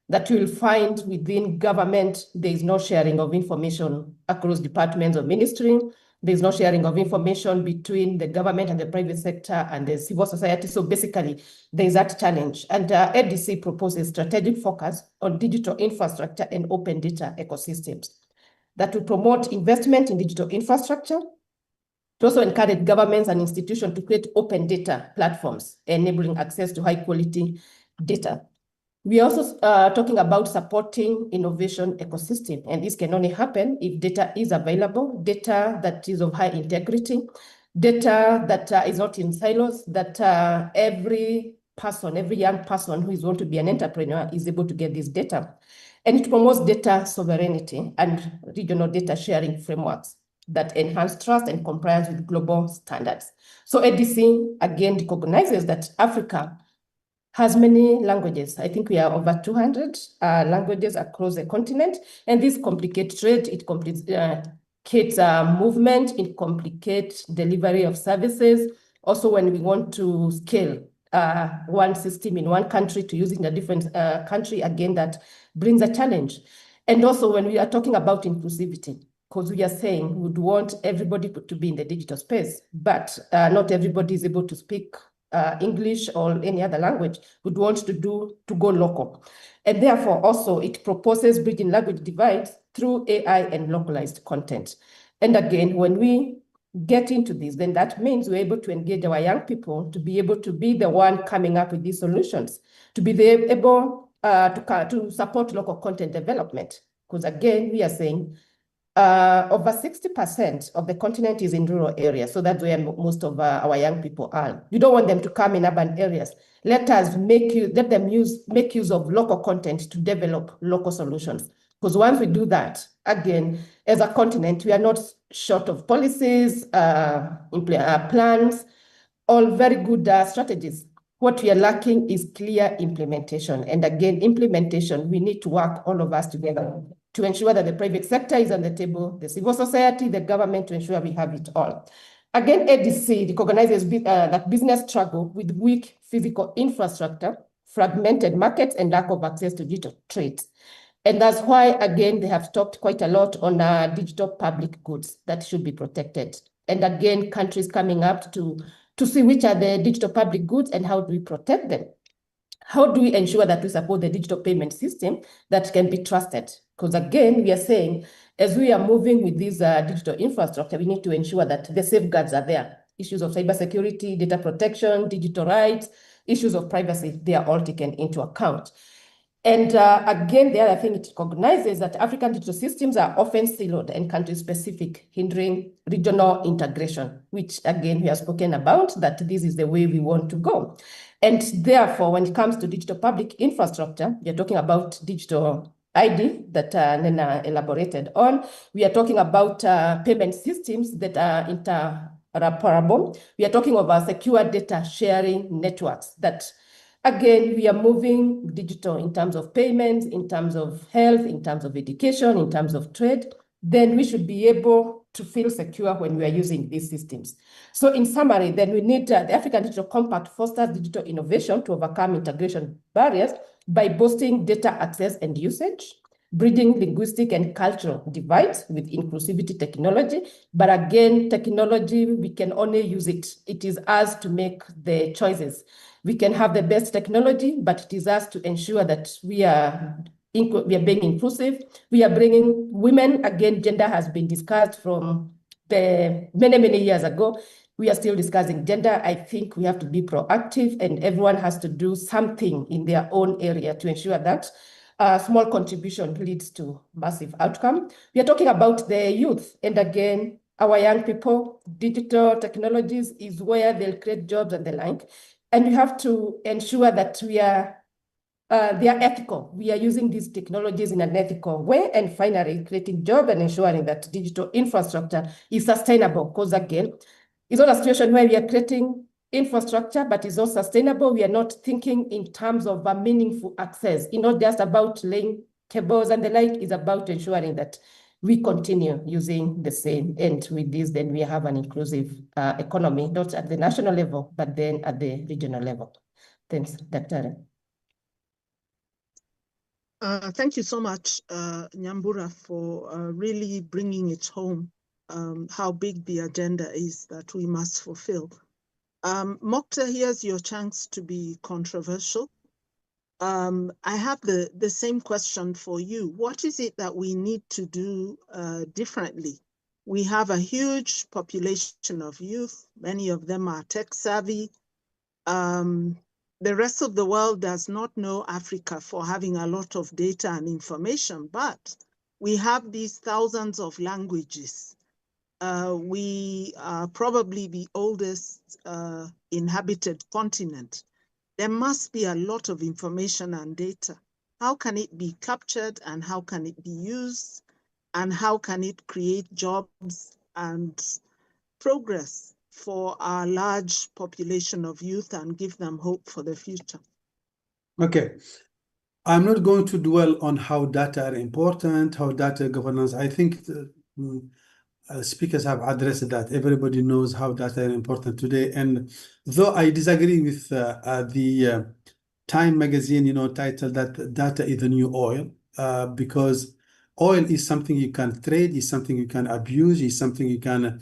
That you will find within government, there is no sharing of information across departments or ministry. There's no sharing of information between the government and the private sector and the civil society. So basically, there's that challenge. And ADC proposes strategic focus on digital infrastructure and open data ecosystems that will promote investment in digital infrastructure, to also encourage governments and institutions to create open data platforms, enabling access to high quality data. We are also talking about supporting innovation ecosystem, and this can only happen if data is available, data that is of high integrity, data that is not in silos, that every person, every young person who is want to be an entrepreneur is able to get this data. And it promotes data sovereignty and regional data sharing frameworks that enhance trust and compliance with global standards. So ADC again recognizes that Africa has many languages. I think we are over 200 languages across the continent, and this complicates trade, it complicates movement, it complicates delivery of services. Also, when we want to scale one system in one country to use it in a different country, again, that brings a challenge. And also when we are talking about inclusivity, because we are saying we would want everybody to be in the digital space, but not everybody is able to speak English or any other language. Would want to go local. And therefore also it proposes bridging language divides through AI and localized content. And again, when we get into this, then that means we're able to engage our young people to be able to be the one coming up with these solutions, to be able to support local content development. Because again, we are saying over 60% of the continent is in rural areas. So that's where most of our young people are. You don't want them to come in urban areas. Let them make use of local content to develop local solutions. Because once we do that, again, as a continent, we are not short of policies, plans, all very good strategies. What we are lacking is clear implementation. And again, implementation, we need to work all of us together to ensure that the private sector is on the table, the civil society, the government, to ensure we have it all. Again, ADC recognizes that business struggle with weak physical infrastructure, fragmented markets, and lack of access to digital trade. And that's why, again, they have talked quite a lot on digital public goods that should be protected. And again, countries coming up to see which are the digital public goods and how do we protect them. How do we ensure that we support the digital payment system that can be trusted? Because again, we are saying, as we are moving with this digital infrastructure, we need to ensure that the safeguards are there. Issues of cybersecurity, data protection, digital rights, issues of privacy, they are all taken into account. And again, the other thing it recognizes that African digital systems are often siloed and country-specific, hindering regional integration, which again, we have spoken about, that this is the way we want to go. And therefore, when it comes to digital public infrastructure, we are talking about digital ID that Nena elaborated on. We are talking about payment systems that are interoperable. We are talking about secure data sharing networks that, again, we are moving digital in terms of payments, in terms of health, in terms of education, in terms of trade. Then we should be able to feel secure when we are using these systems. So in summary, then we need the African Digital Compact fosters digital innovation to overcome integration barriers by boosting data access and usage, bridging linguistic and cultural divides with inclusivity technology. But again, technology, we can only use it. It is us to make the choices. We can have the best technology, but it is us to ensure that we are being inclusive. We are bringing women. Again, gender has been discussed from the many years ago. We are still discussing gender. I think we have to be proactive, and everyone has to do something in their own area to ensure that small contribution leads to massive outcome. We are talking about the youth, and again, our young people. Digital technologies is where they'll create jobs and the like. And we have to ensure that they are ethical. We are using these technologies in an ethical way, and finally creating jobs and ensuring that digital infrastructure is sustainable. Because again, it's not a situation where we are creating infrastructure, but it's not sustainable. We are not thinking in terms of a meaningful access. It's not just about laying cables and the like. It's about ensuring that we continue using the same. And with this, then we have an inclusive economy, not at the national level, but then at the regional level. Thanks, Dr. Thank you so much, Nyambura, for really bringing it home, how big the agenda is that we must fulfill. Mokta, here's your chance to be controversial. I have the same question for you. What is it that we need to do differently? We have a huge population of youth. Many of them are tech savvy. The rest of the world does not know Africa for having a lot of data and information, but we have these thousands of languages. We are probably the oldest inhabited continent. There must be a lot of information and data. How can it be captured, and how can it be used, and how can it create jobs and progress for our large population of youth and give them hope for the future? Okay. I'm not going to dwell on how data are important, how data governance. I think speakers have addressed that. Everybody knows how data are important today. And though I disagree with the Time magazine, title that data is the new oil, because oil is something you can trade, is something you can abuse, is something you can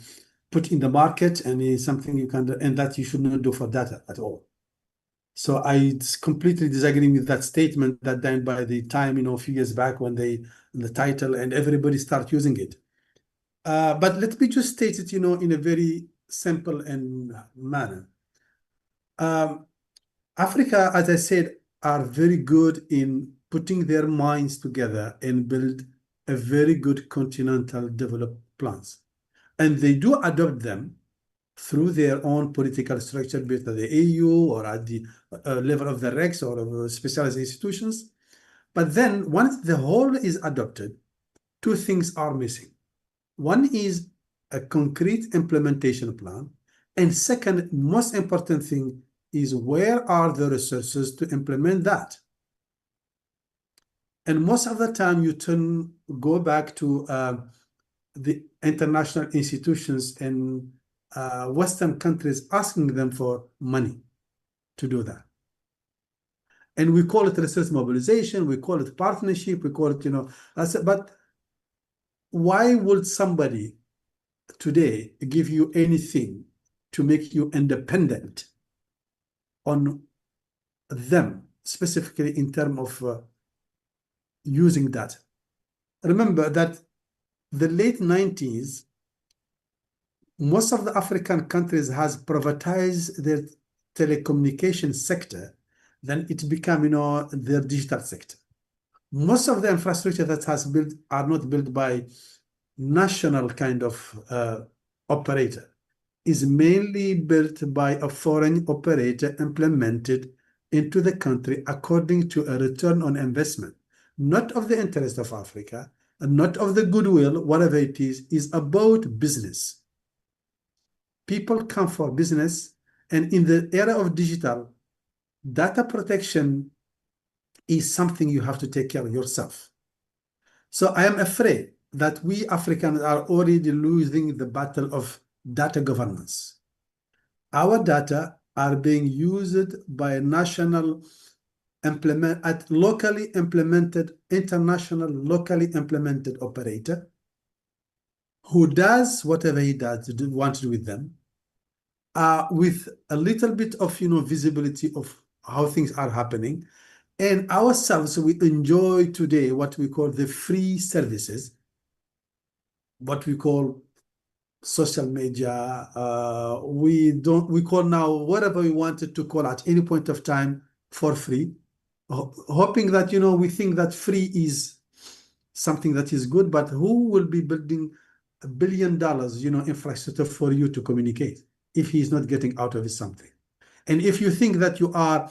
put in the market, and is something you can, and that you should not do for data at all. So I completely disagree with that statement that then by the time, a few years back when the title and everybody start using it. But let me just state it, in a very simple and manner. Africa, as I said, are very good in putting their minds together and build a very good continental development plans. And they do adopt them through their own political structure, be it at the AU or at the level of the REX or of specialized institutions. But then once the whole is adopted, two things are missing. One is a concrete implementation plan. And second, most important thing is where are the resources to implement that? And most of the time you go back to the international institutions in Western countries asking them for money to do that. And we call it resource mobilization, we call it partnership, we call it, but why would somebody today give you anything to make you independent on them, specifically in terms of using that? Remember that the late 90s, most of the African countries has privatized their telecommunication sector, then it became, their digital sector. Most of the infrastructure that has built are not built by national kind of operator, is mainly built by a foreign operator implemented into the country according to a return on investment, not of the interest of Africa, and not of the goodwill, whatever it is about business. People come for business, and in the era of digital, data protection is something you have to take care of yourself. So I am afraid that we Africans are already losing the battle of data governance. Our data are being used by national locally implemented, international locally implemented operator who does whatever he wants to do with them, with a little bit of visibility of how things are happening. And ourselves, we enjoy today what we call the free services, what we call social media. We call now whatever we wanted to call at any point of time for free, hoping that, we think that free is something that is good, but who will be building $1 billion, infrastructure for you to communicate if he's not getting out of it something? And if you think that you are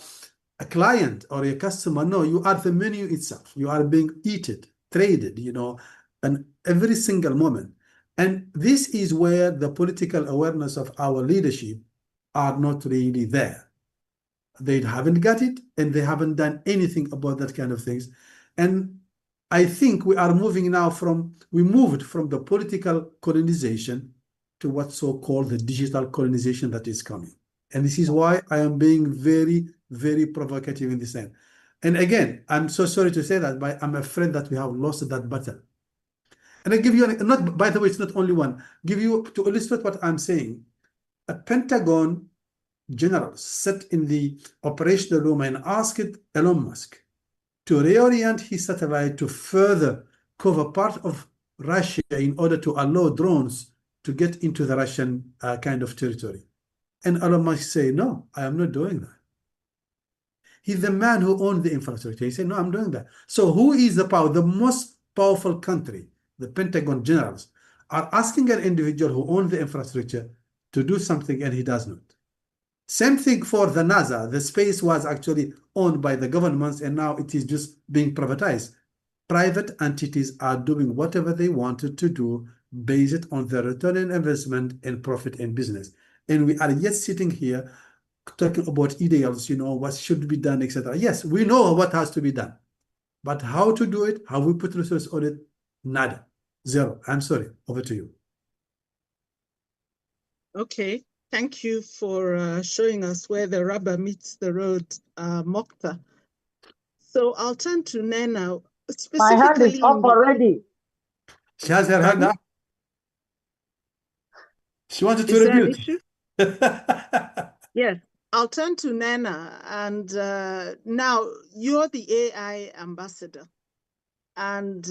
a client or a customer, no, you are the menu itself. You are being eaten, traded, and every single moment. And this is where the political awareness of our leadership are not really there. They haven't got it, and they haven't done anything about that kind of things. And I think we are moving now we moved from the political colonization to what's so-called the digital colonization that is coming. And this is why I am being very, very provocative in this end. And again, I'm so sorry to say that, but I'm afraid that we have lost that battle. And I give you, by the way, it's not only one, to illustrate what I'm saying, a Pentagon general sat in the operational room and asked Elon Musk to reorient his satellite to further cover part of Russia in order to allow drones to get into the Russian kind of territory. And Elon Musk say, no, I am not doing that. He's the man who owned the infrastructure. He said, no, I'm doing that. So who is the power? The most powerful country, the Pentagon generals, are asking an individual who owns the infrastructure to do something, and he does not. Same thing for the NASA. The space was actually owned by the governments, and now it is just being privatized. Private entities are doing whatever they wanted to do based on the return on investment and profit in business. And we are yet sitting here talking about ideals, what should be done, etc. Yes, we know what has to be done, but how to do it, how we put resources on it, nada, zero. I'm sorry, over to you. Okay, thank you for showing us where the rubber meets the road, Mokhtar. So I'll turn to Nena. My hand is up already. She has her hand up. She wanted to review. Is there an issue? Yes, I'll turn to Nena. And now you're the AI ambassador. And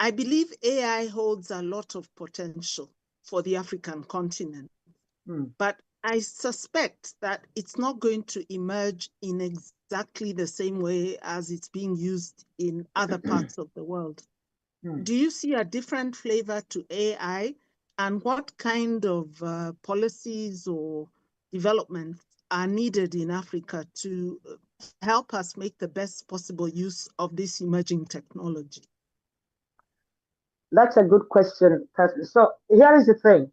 I believe AI holds a lot of potential for the African continent. But I suspect that it's not going to emerge in exactly the same way as it's being used in other parts of the world. Do you see a different flavor to AI? And what kind of policies or developments are needed in Africa to help us make the best possible use of this emerging technology? That's a good question, Catherine. So here is the thing.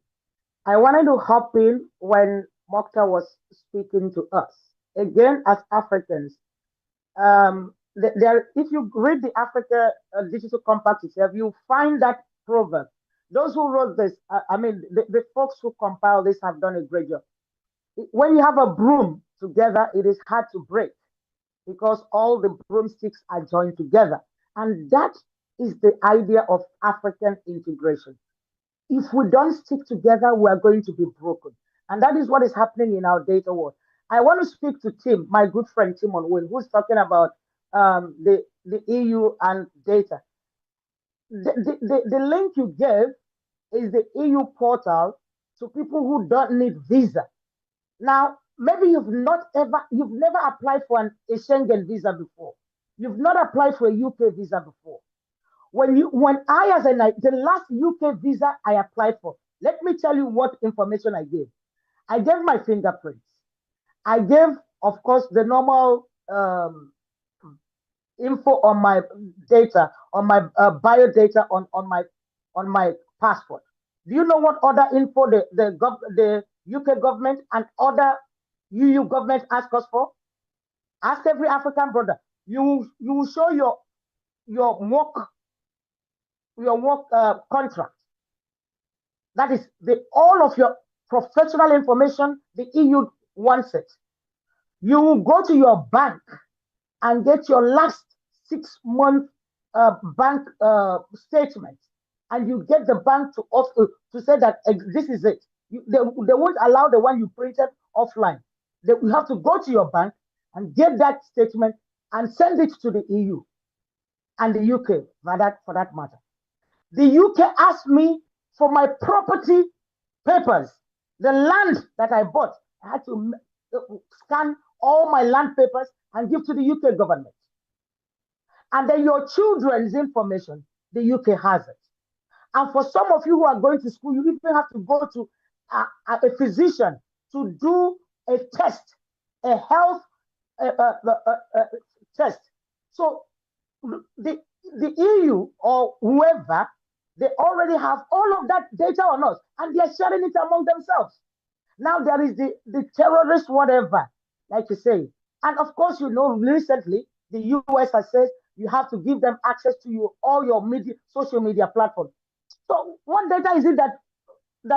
I wanted to hop in when Mokta was speaking to us. Again, as Africans, there, if you read the Africa Digital Compact itself, you find that proverb. Those who wrote this, I mean, the folks who compiled this have done a great job. When you have a broom together, it is hard to break because all the broomsticks are joined together. And that is the idea of African integration. If we don't stick together, we are going to be broken. And that is what is happening in our data world. I want to speak to Tim, my good friend Tim Onwin, who's talking about the EU and data. The link you gave is the EU portal to people who don't need visa. Now, maybe you've never applied for a Schengen visa before. You've not applied for a UK visa before. When I, as the last UK visa I applied for, let me tell you what information I gave. I gave my fingerprints. I gave, of course, the normal info on my data, on my bio data on my passport. Do you know what other info the UK government and other EU government ask us for? Ask every African brother. You will show your work contract. That is all of your professional information. The EU wants it. You will go to your bank and get your last 6 month bank statement, and you get the bank to say that this is it. They won't allow the one you printed offline. You have to go to your bank and get that statement and send it to the EU and the UK for that matter. The UK asked me for my property papers, the land that I bought. I had to scan all my land papers and give to the UK government. And then your children's information, the UK has it. And for some of you who are going to school, you even have to go to a physician to do a test, a health test. So the EU or whoever, they already have all of that data on us, and they're sharing it among themselves. Now there is the terrorist whatever, like you say. And of course, recently, the US has said you have to give them access to all your social media platforms. So what data is it that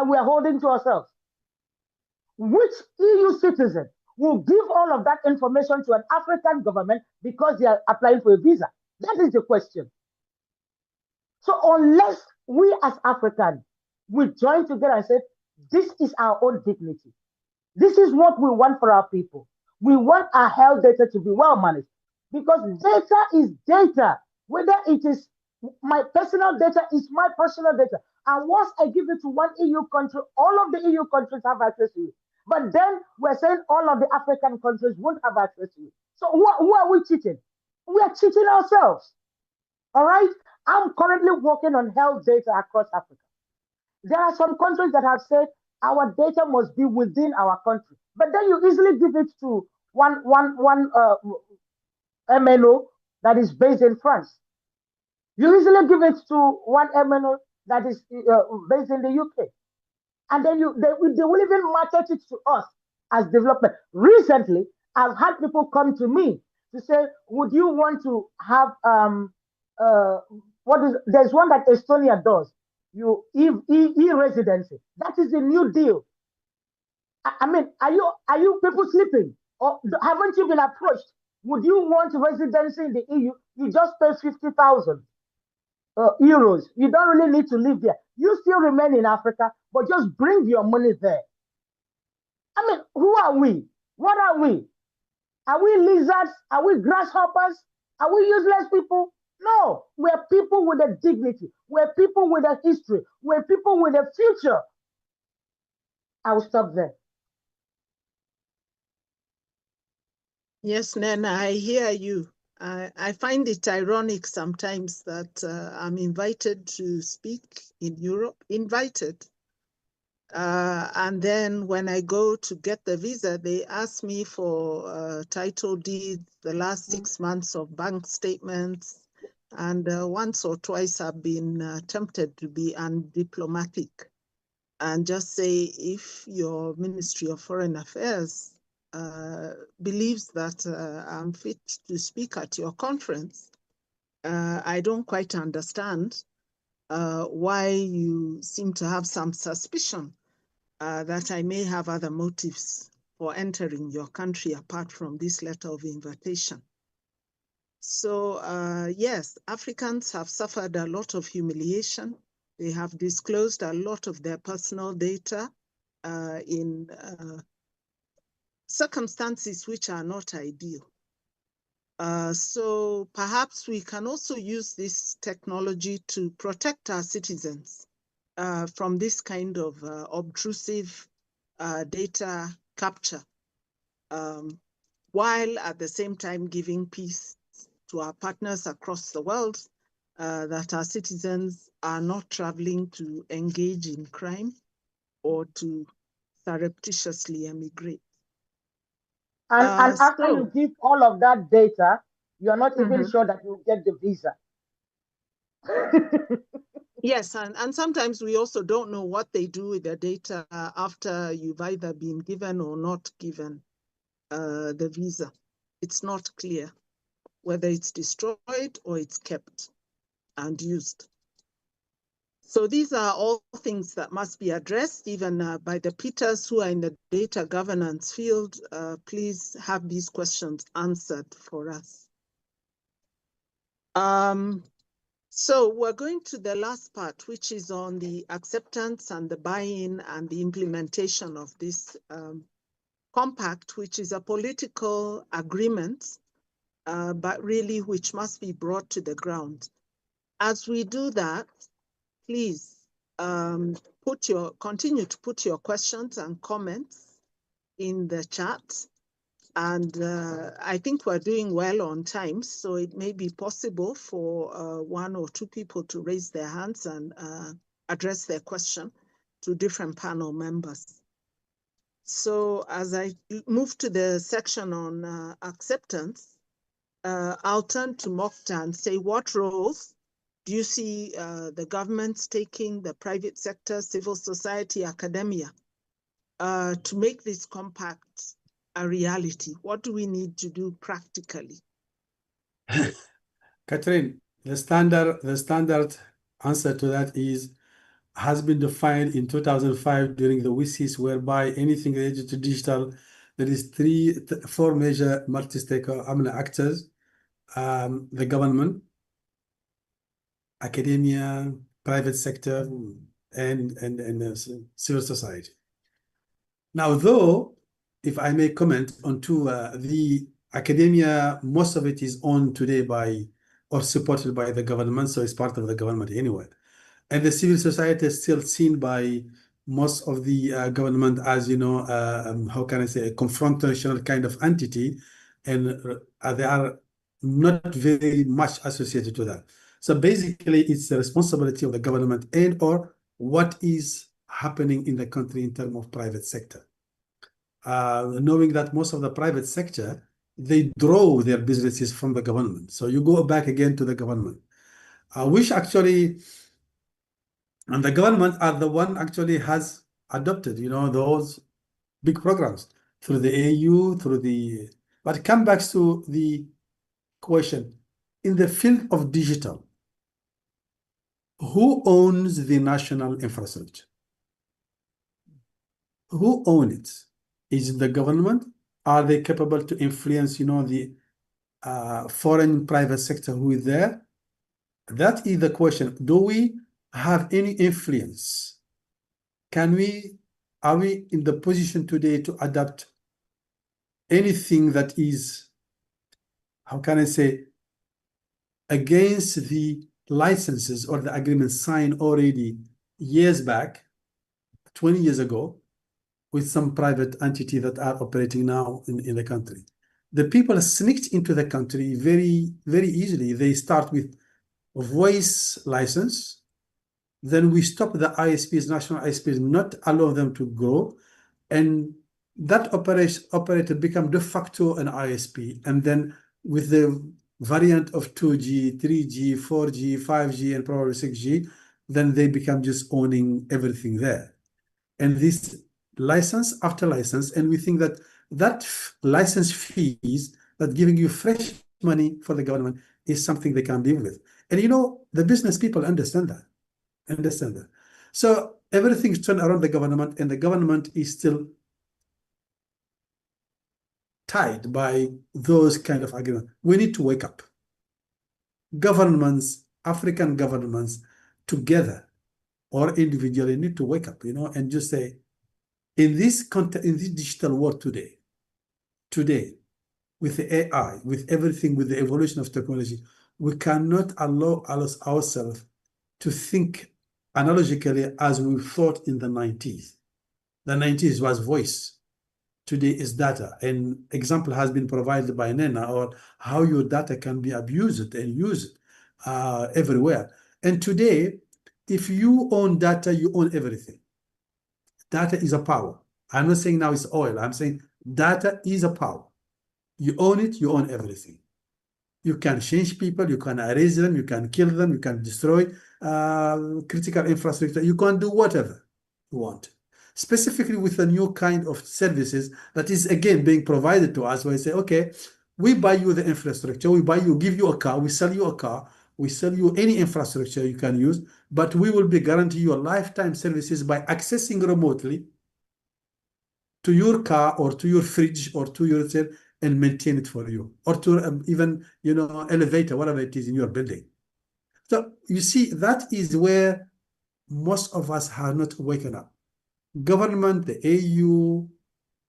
we are holding to ourselves? Which EU citizen will give all of that information to an African government because they are applying for a visa? That is the question. So unless we as Africans, we join together and say, this is our own dignity. This is what we want for our people. We want our health data to be well managed, because data is data. Whether it is my personal data, is my personal data. And once I give it to one EU country, all of the EU countries have access to it. But then we're saying all of the African countries won't have access to it. So who are we cheating? We are cheating ourselves. All right? I'm currently working on health data across Africa. There are some countries that have said our data must be within our country. But then you easily give it to one MNO that is based in France. You easily give it to one MNO that is based in the UK. And then they will even market it to us as development. Recently, I've had people come to me to say, would you want to have, there's one that Estonia does, e-residency. That is a new deal. I mean, are you people sleeping? Or haven't you been approached? Would you want residency in the EU? You just pay 50,000 euros. You don't really need to live there. You still remain in Africa, but just bring your money there. I mean, who are we? What are we? Are we lizards? Are we grasshoppers? Are we useless people? No, we're people with a dignity. We're people with a history. We're people with a future. I will stop there. Yes, Nana, I hear you. I find it ironic sometimes that I'm invited to speak in Europe, and then when I go to get the visa, they ask me for title deeds, the last 6 months of bank statements, and once or twice I've been tempted to be undiplomatic and just say, if your Ministry of Foreign Affairs believes that I'm fit to speak at your conference, I don't quite understand why you seem to have some suspicion that I may have other motives for entering your country apart from this letter of invitation. So yes, Africans have suffered a lot of humiliation. They have disclosed a lot of their personal data in circumstances which are not ideal. So perhaps we can also use this technology to protect our citizens from this kind of obtrusive data capture, while at the same time giving peace to our partners across the world, that our citizens are not traveling to engage in crime or to surreptitiously emigrate. And after you give all of that data, you're not even sure that you'll get the visa. Yes, and sometimes we also don't know what they do with the data after you've either been given or not given the visa. It's not clear whether it's destroyed or it's kept and used. So these are all things that must be addressed, even by the Peters who are in the data governance field. Please have these questions answered for us. So we're going to the last part, which is on the acceptance and the buy-in and the implementation of this compact, which is a political agreement, but really which must be brought to the ground. As we do that, please continue to put your questions and comments in the chat. And I think we're doing well on time, so it may be possible for one or two people to raise their hands and address their question to different panel members. So as I move to the section on acceptance, I'll turn to Mokhtar and say, what roles do you see the governments taking, the private sector, civil society, academia, to make this compact a reality? What do we need to do practically? Catherine, the standard answer to that has been defined in 2005 during the WSIS, whereby anything related to digital, there is four major multi-stakeholder actors: the government, academia, private sector, and civil society. Now, though, if I may comment on the academia, most of it is owned today by or supported by the government, so it's part of the government anyway. And the civil society is still seen by most of the government as, how can I say, a confrontational kind of entity, and they are not very much associated to that. So basically, it's the responsibility of the government and or what is happening in the country in terms of private sector. Knowing that most of the private sector, they draw their businesses from the government. So you go back again to the government, which actually, and the government are the one actually has adopted, those big programs through the AU, but come back to the question, in the field of digital, who owns the national infrastructure? Who owns it? Is it the government? Are they capable to influence, the foreign private sector who is there? That is the question. Do we have any influence? Are we in the position today to adapt anything that is, how can I say, against the licenses or the agreements signed already years back, 20 years ago, with some private entity that are operating now in the country? The people sneaked into the country very, very easily. They start with a voice license. Then we stop the ISPs, national ISPs, not allow them to grow. And that operator become de facto an ISP. And then with the variant of 2G, 3G, 4G, 5G, and probably 6G, then they become just owning everything there. And this license after license, and we think that license fees, that giving you fresh money for the government is something they can live with. And the business people understand that. So everything's turned around the government, and the government is still tied by those kind of agreements. We need to wake up. Governments, African governments, together or individually, need to wake up, and just say, in this digital world today, with the AI, with everything, with the evolution of technology, we cannot allow ourselves to think analogically as we thought in the 90s. The 90s was voice. Today is data. An example has been provided by Nena on how your data can be abused and used everywhere. And today, if you own data, you own everything. Data is a power. I'm not saying now it's oil. I'm saying data is a power. You own it, you own everything. You can change people, you can erase them, you can kill them, you can destroy critical infrastructure, you can do whatever you want. Specifically with a new kind of services that is again being provided to us, where we say, okay, we buy you the infrastructure, give you a car, we sell you a car, we sell you any infrastructure you can use, but we will be guarantee you lifetime services by accessing remotely to your car or to your fridge or to your cell and maintain it for you, or to even, elevator, whatever it is in your building. So you see, that is where most of us have not waken up. Government, the AU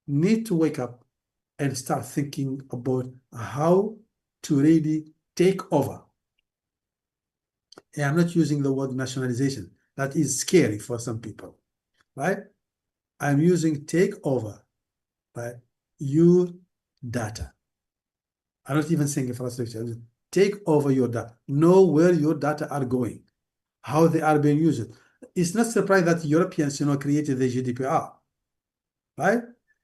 need to wake up and start thinking about how to really take over. And I'm not using the word nationalization. That is scary for some people, right? I'm using take over, right? Your data. I'm not even saying infrastructure. Take over your data. Know where your data are going, how they are being used. It's not surprising that Europeans, created the GDPR, right?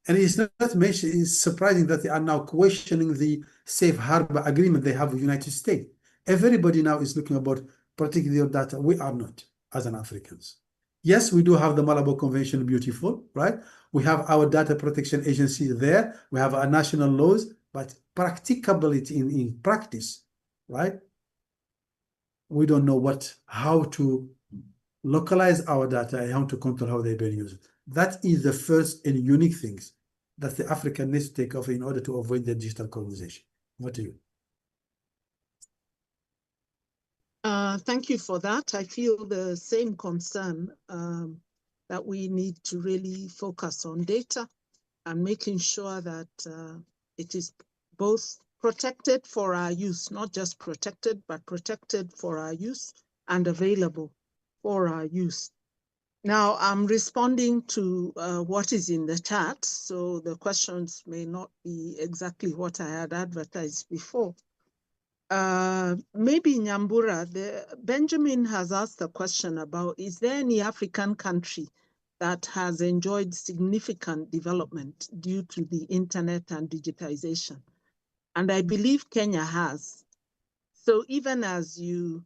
And it's not mentioned. It's surprising that they are now questioning the safe harbor agreement they have with the United States. Everybody now is looking about protecting their data. We are not, as an Africans. Yes, we do have the Malabo Convention, beautiful, right? We have our data protection agency there. We have our national laws, but practicability in practice, right? We don't know how to localize our data and how to control how they've been used. That is the first and unique things that the African needs to take off in order to avoid the digital colonization. What do you? Thank you for that. I feel the same concern that we need to really focus on data and making sure that it is both protected for our use, not just protected, but protected for our use and available for our use. Now, I'm responding to what is in the chat, so the questions may not be exactly what I had advertised before. Maybe Nyambura, Benjamin has asked a question about, is there any African country that has enjoyed significant development due to the internet and digitization? And I believe Kenya has. So even as you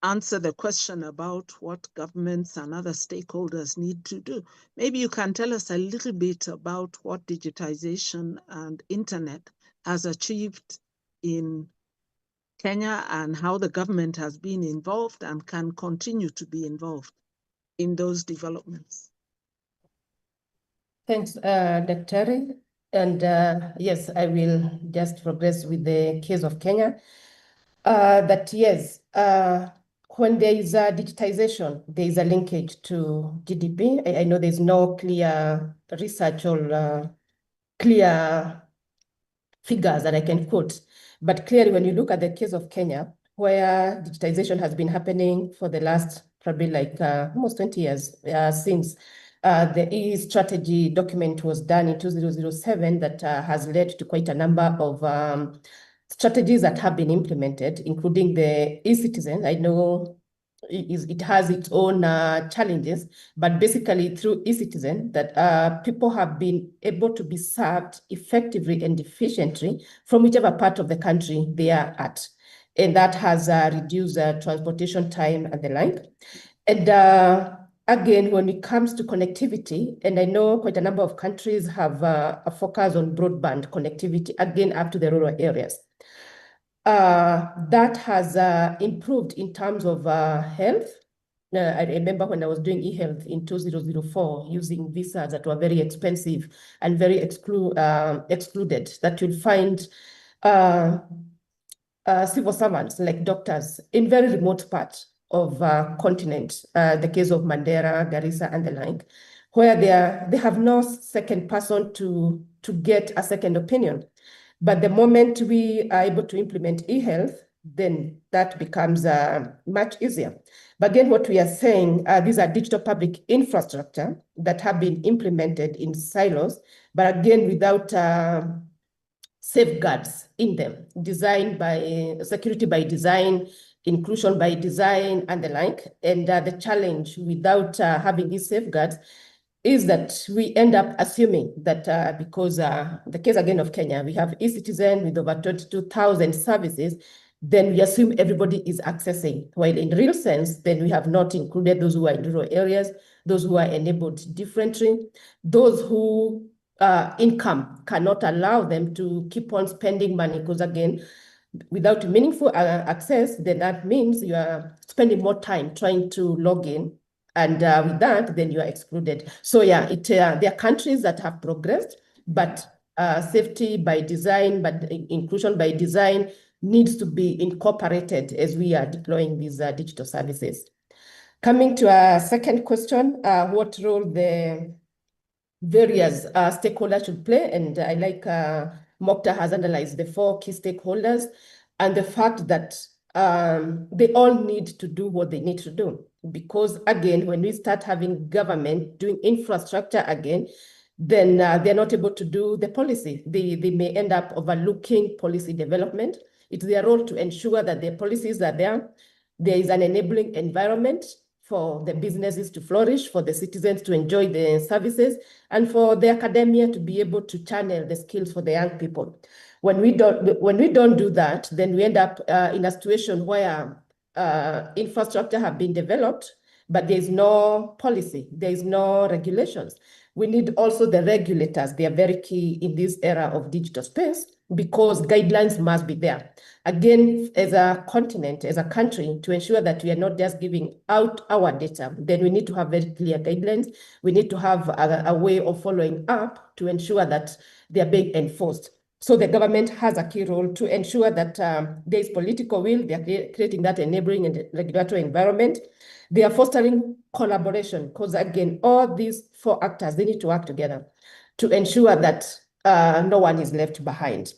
answer the question about what governments and other stakeholders need to do, maybe you can tell us a little bit about what digitization and internet has achieved in Kenya and how the government has been involved and can continue to be involved in those developments. Thanks, Dr. And yes, I will just progress with the case of Kenya. That yes, when there is a digitization, there is a linkage to GDP. I know there's no clear research or clear figures that I can quote, but clearly when you look at the case of Kenya, where digitization has been happening for the last probably like almost 20 years since the e-strategy document was done in 2007 that has led to quite a number of strategies that have been implemented, including the e-citizen. I know it has its own challenges, but basically through eCitizen that people have been able to be served effectively and efficiently from whichever part of the country they are at. And that has reduced transportation time and the like. And again, when it comes to connectivity, and I know quite a number of countries have a focus on broadband connectivity, again, up to the rural areas. That has improved in terms of health. I remember when I was doing e-health in 2004, using visas that were very expensive and very excluded, that you'll find civil servants like doctors in very remote parts of continent, the case of Mandera, Garissa, and the like, where they have no second person to get a second opinion. But the moment we are able to implement e-health, then that becomes much easier. But again, what we are saying, these are digital public infrastructure that have been implemented in silos, but again, without safeguards in them, designed by security by design, inclusion by design, and the like. And the challenge without having these safeguards is that we end up assuming that because the case again of Kenya, we have eCitizen with over 22,000 services, then we assume everybody is accessing, while in real sense, then we have not included those who are in rural areas, those who are enabled differently, those who income cannot allow them to keep on spending money, because again, without meaningful access, then that means you are spending more time trying to log in. And with that, then you are excluded. So yeah, there are countries that have progressed, but safety by design, but inclusion by design needs to be incorporated as we are deploying these digital services. Coming to our second question, what role the various stakeholders should play, and I like Mokta has analyzed the 4 key stakeholders and the fact that they all need to do what they need to do. Because again, when we start having government doing infrastructure again, then they're not able to do the policy. They may end up overlooking policy development. It's their role to ensure that the policies are there. There is an enabling environment for the businesses to flourish, for the citizens to enjoy the services, and for the academia to be able to channel the skills for the young people. When we don't do that, then we end up in a situation where infrastructure have been developed, but there's no policy, there's no regulations. We need also the regulators. They are very key in this era of digital space because guidelines must be there. Again, as a continent, as a country, to ensure that we are not just giving out our data, then we need to have very clear guidelines. We need to have a way of following up to ensure that they are being enforced. So the government has a key role to ensure that there is political will, they are creating that enabling and regulatory environment. They are fostering collaboration because again, all these 4 actors, they need to work together to ensure that no one is left behind.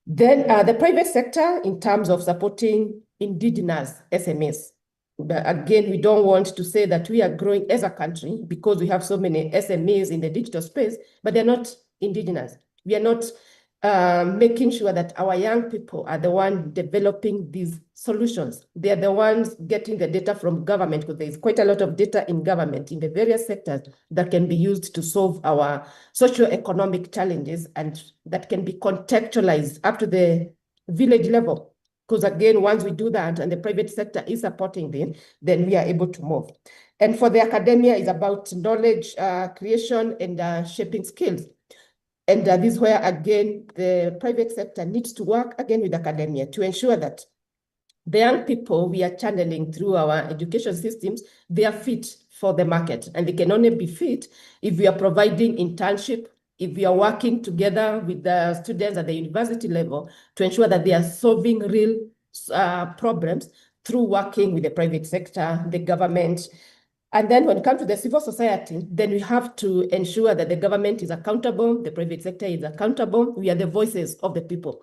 Then the private sector in terms of supporting indigenous SMEs. But again, we don't want to say that we are growing as a country because we have so many SMEs in the digital space, but they're not indigenous. We are not making sure that our young people are the ones developing these solutions. They are the ones getting the data from government, because there is quite a lot of data in government in the various sectors that can be used to solve our socio-economic challenges and that can be contextualized up to the village level. Because again, once we do that and the private sector is supporting them, then we are able to move. And for the academia, it's about knowledge creation and shaping skills. And this is where, again, the private sector needs to work again with academia to ensure that the young people we are channeling through our education systems, they are fit for the market. And they can only be fit if we are providing internship, if we are working together with the students at the university level to ensure that they are solving real problems through working with the private sector, the government. And then when it comes to the civil society, then we have to ensure that the government is accountable, the private sector is accountable. We are the voices of the people.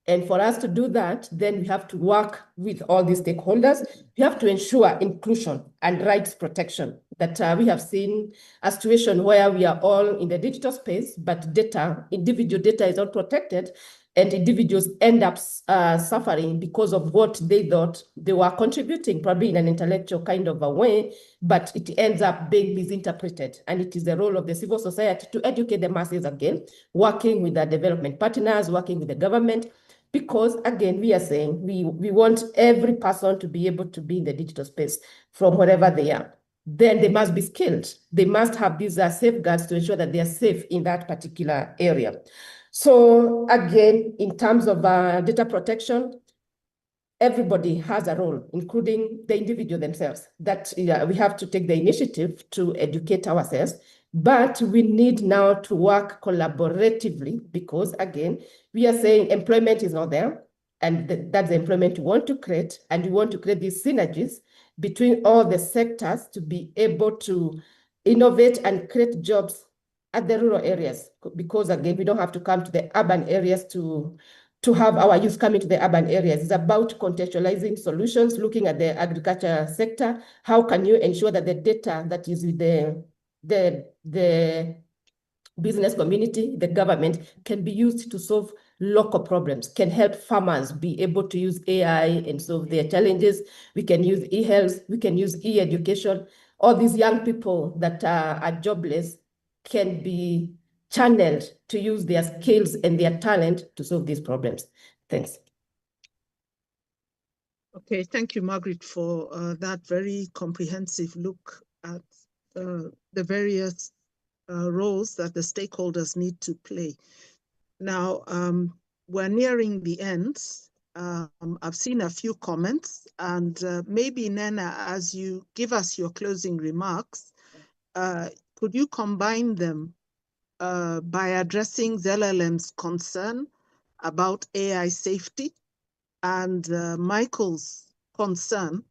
And for us to do that, then we have to work with all these stakeholders. We have to ensure inclusion and rights protection. That we have seen a situation where we are all in the digital space, but data, individual data is not protected. and individuals end up suffering because of what they thought they were contributing, probably in an intellectual kind of a way, but it ends up being misinterpreted. And it is the role of the civil society to educate the masses again, working with the development partners, working with the government, because again, we are saying we want every person to be able to be in the digital space from wherever they are. Then they must be skilled. They must have these safeguards to ensure that they are safe in that particular area. So again, in terms of data protection, everybody has a role, including the individual themselves, that we have to take the initiative to educate ourselves. But we need now to work collaboratively because, again, we are saying employment is not there. And that's the employment we want to create. And we want to create these synergies between all the sectors to be able to innovate and create jobs at the rural areas. Because, again, we don't have to come to the urban areas to have our youth coming to the urban areas. It's about contextualizing solutions, looking at the agriculture sector. How can you ensure that the data that is with the business community, the government, can be used to solve local problems, can help farmers be able to use AI and solve their challenges. We can use e-health, we can use e-education. All these young people that are jobless can be channeled to use their skills and their talent to solve these problems. Thanks. Okay, thank you, Margaret, for that very comprehensive look at the various roles that the stakeholders need to play. Now, we're nearing the end. I've seen a few comments, and maybe, Nena, as you give us your closing remarks, could you combine them by addressing ZLLM's concern about AI safety and Michael's concern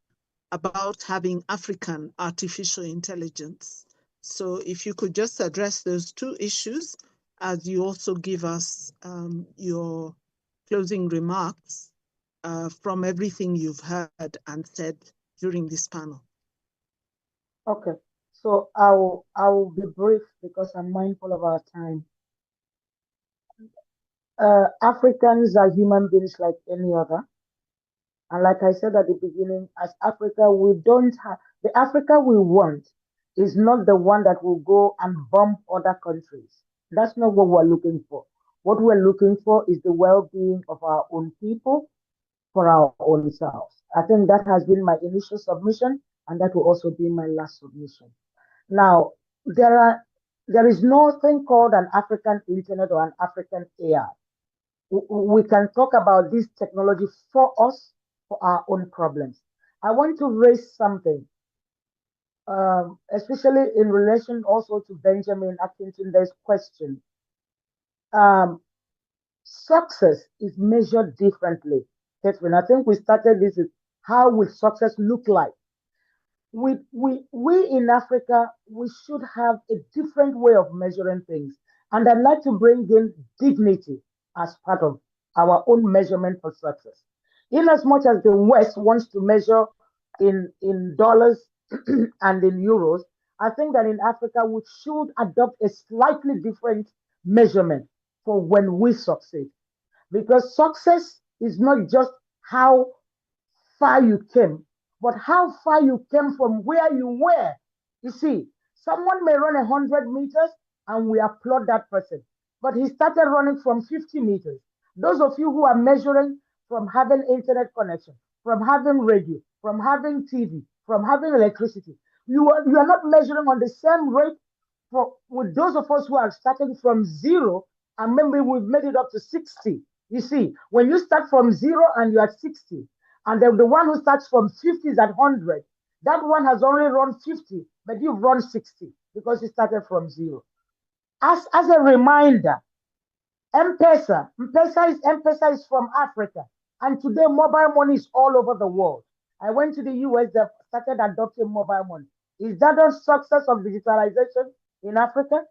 about having African artificial intelligence? So if you could just address those two issues as you also give us your closing remarks from everything you've heard and said during this panel. Okay, so I will be brief because I'm mindful of our time. Africans are human beings like any other. And like I said at the beginning, as Africa, we don't have the Africa we want is not the one that will go and bomb other countries. That's not what we're looking for. What we're looking for is the well-being of our own people for our own selves. I think that has been my initial submission, and that will also be my last submission. Now, there is nothing called an African internet or an African AI. We can talk about this technology for us, for our own problems. I want to raise something, especially in relation also to Benjamin Akintunde's question. Success is measured differently. Catherine, I think we started this with how will success look like? We in Africa, we should have a different way of measuring things. And I'd like to bring in dignity as part of our own measurement for success. In as much as the West wants to measure in dollars and in euros, I think that in Africa, we should adopt a slightly different measurement for when we succeed. Because success is not just how far you came, but how far you came from where you were. You see, someone may run 100 meters and we applaud that person, but he started running from 50 meters. Those of you who are measuring from having internet connection, from having radio, from having TV, from having electricity, you are not measuring on the same rate with those of us who are starting from zero and maybe we've made it up to 60. You see, when you start from zero and you're at 60, and then the one who starts from 50 is at 100, that one has only run 50, but you've run 60 because you started from zero. As a reminder, M-Pesa is from Africa. And today, mobile money is all over the world. I went to the US, they started adopting mobile money. Is that a success of digitalization in Africa?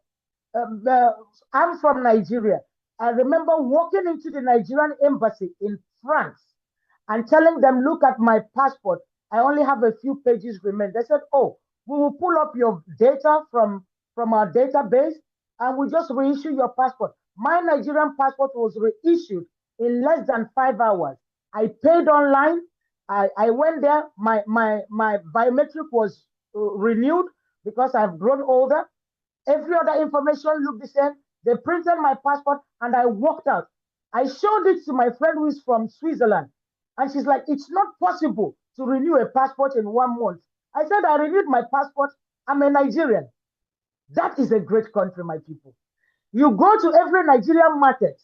I'm from Nigeria. I remember walking into the Nigerian embassy in France and telling them, look at my passport. I only have a few pages remaining. They said, oh, we will pull up your data from our database and we just reissue your passport. My Nigerian passport was reissued in less than 5 hours. I paid online. I went there. My biometric was renewed because I've grown older. Every other information looked the same. They printed my passport and I walked out. I showed it to my friend who is from Switzerland. And she's like, it's not possible to renew a passport in 1 month. I said, I renewed my passport. I'm a Nigerian. That is a great country, my people. You go to every Nigerian market.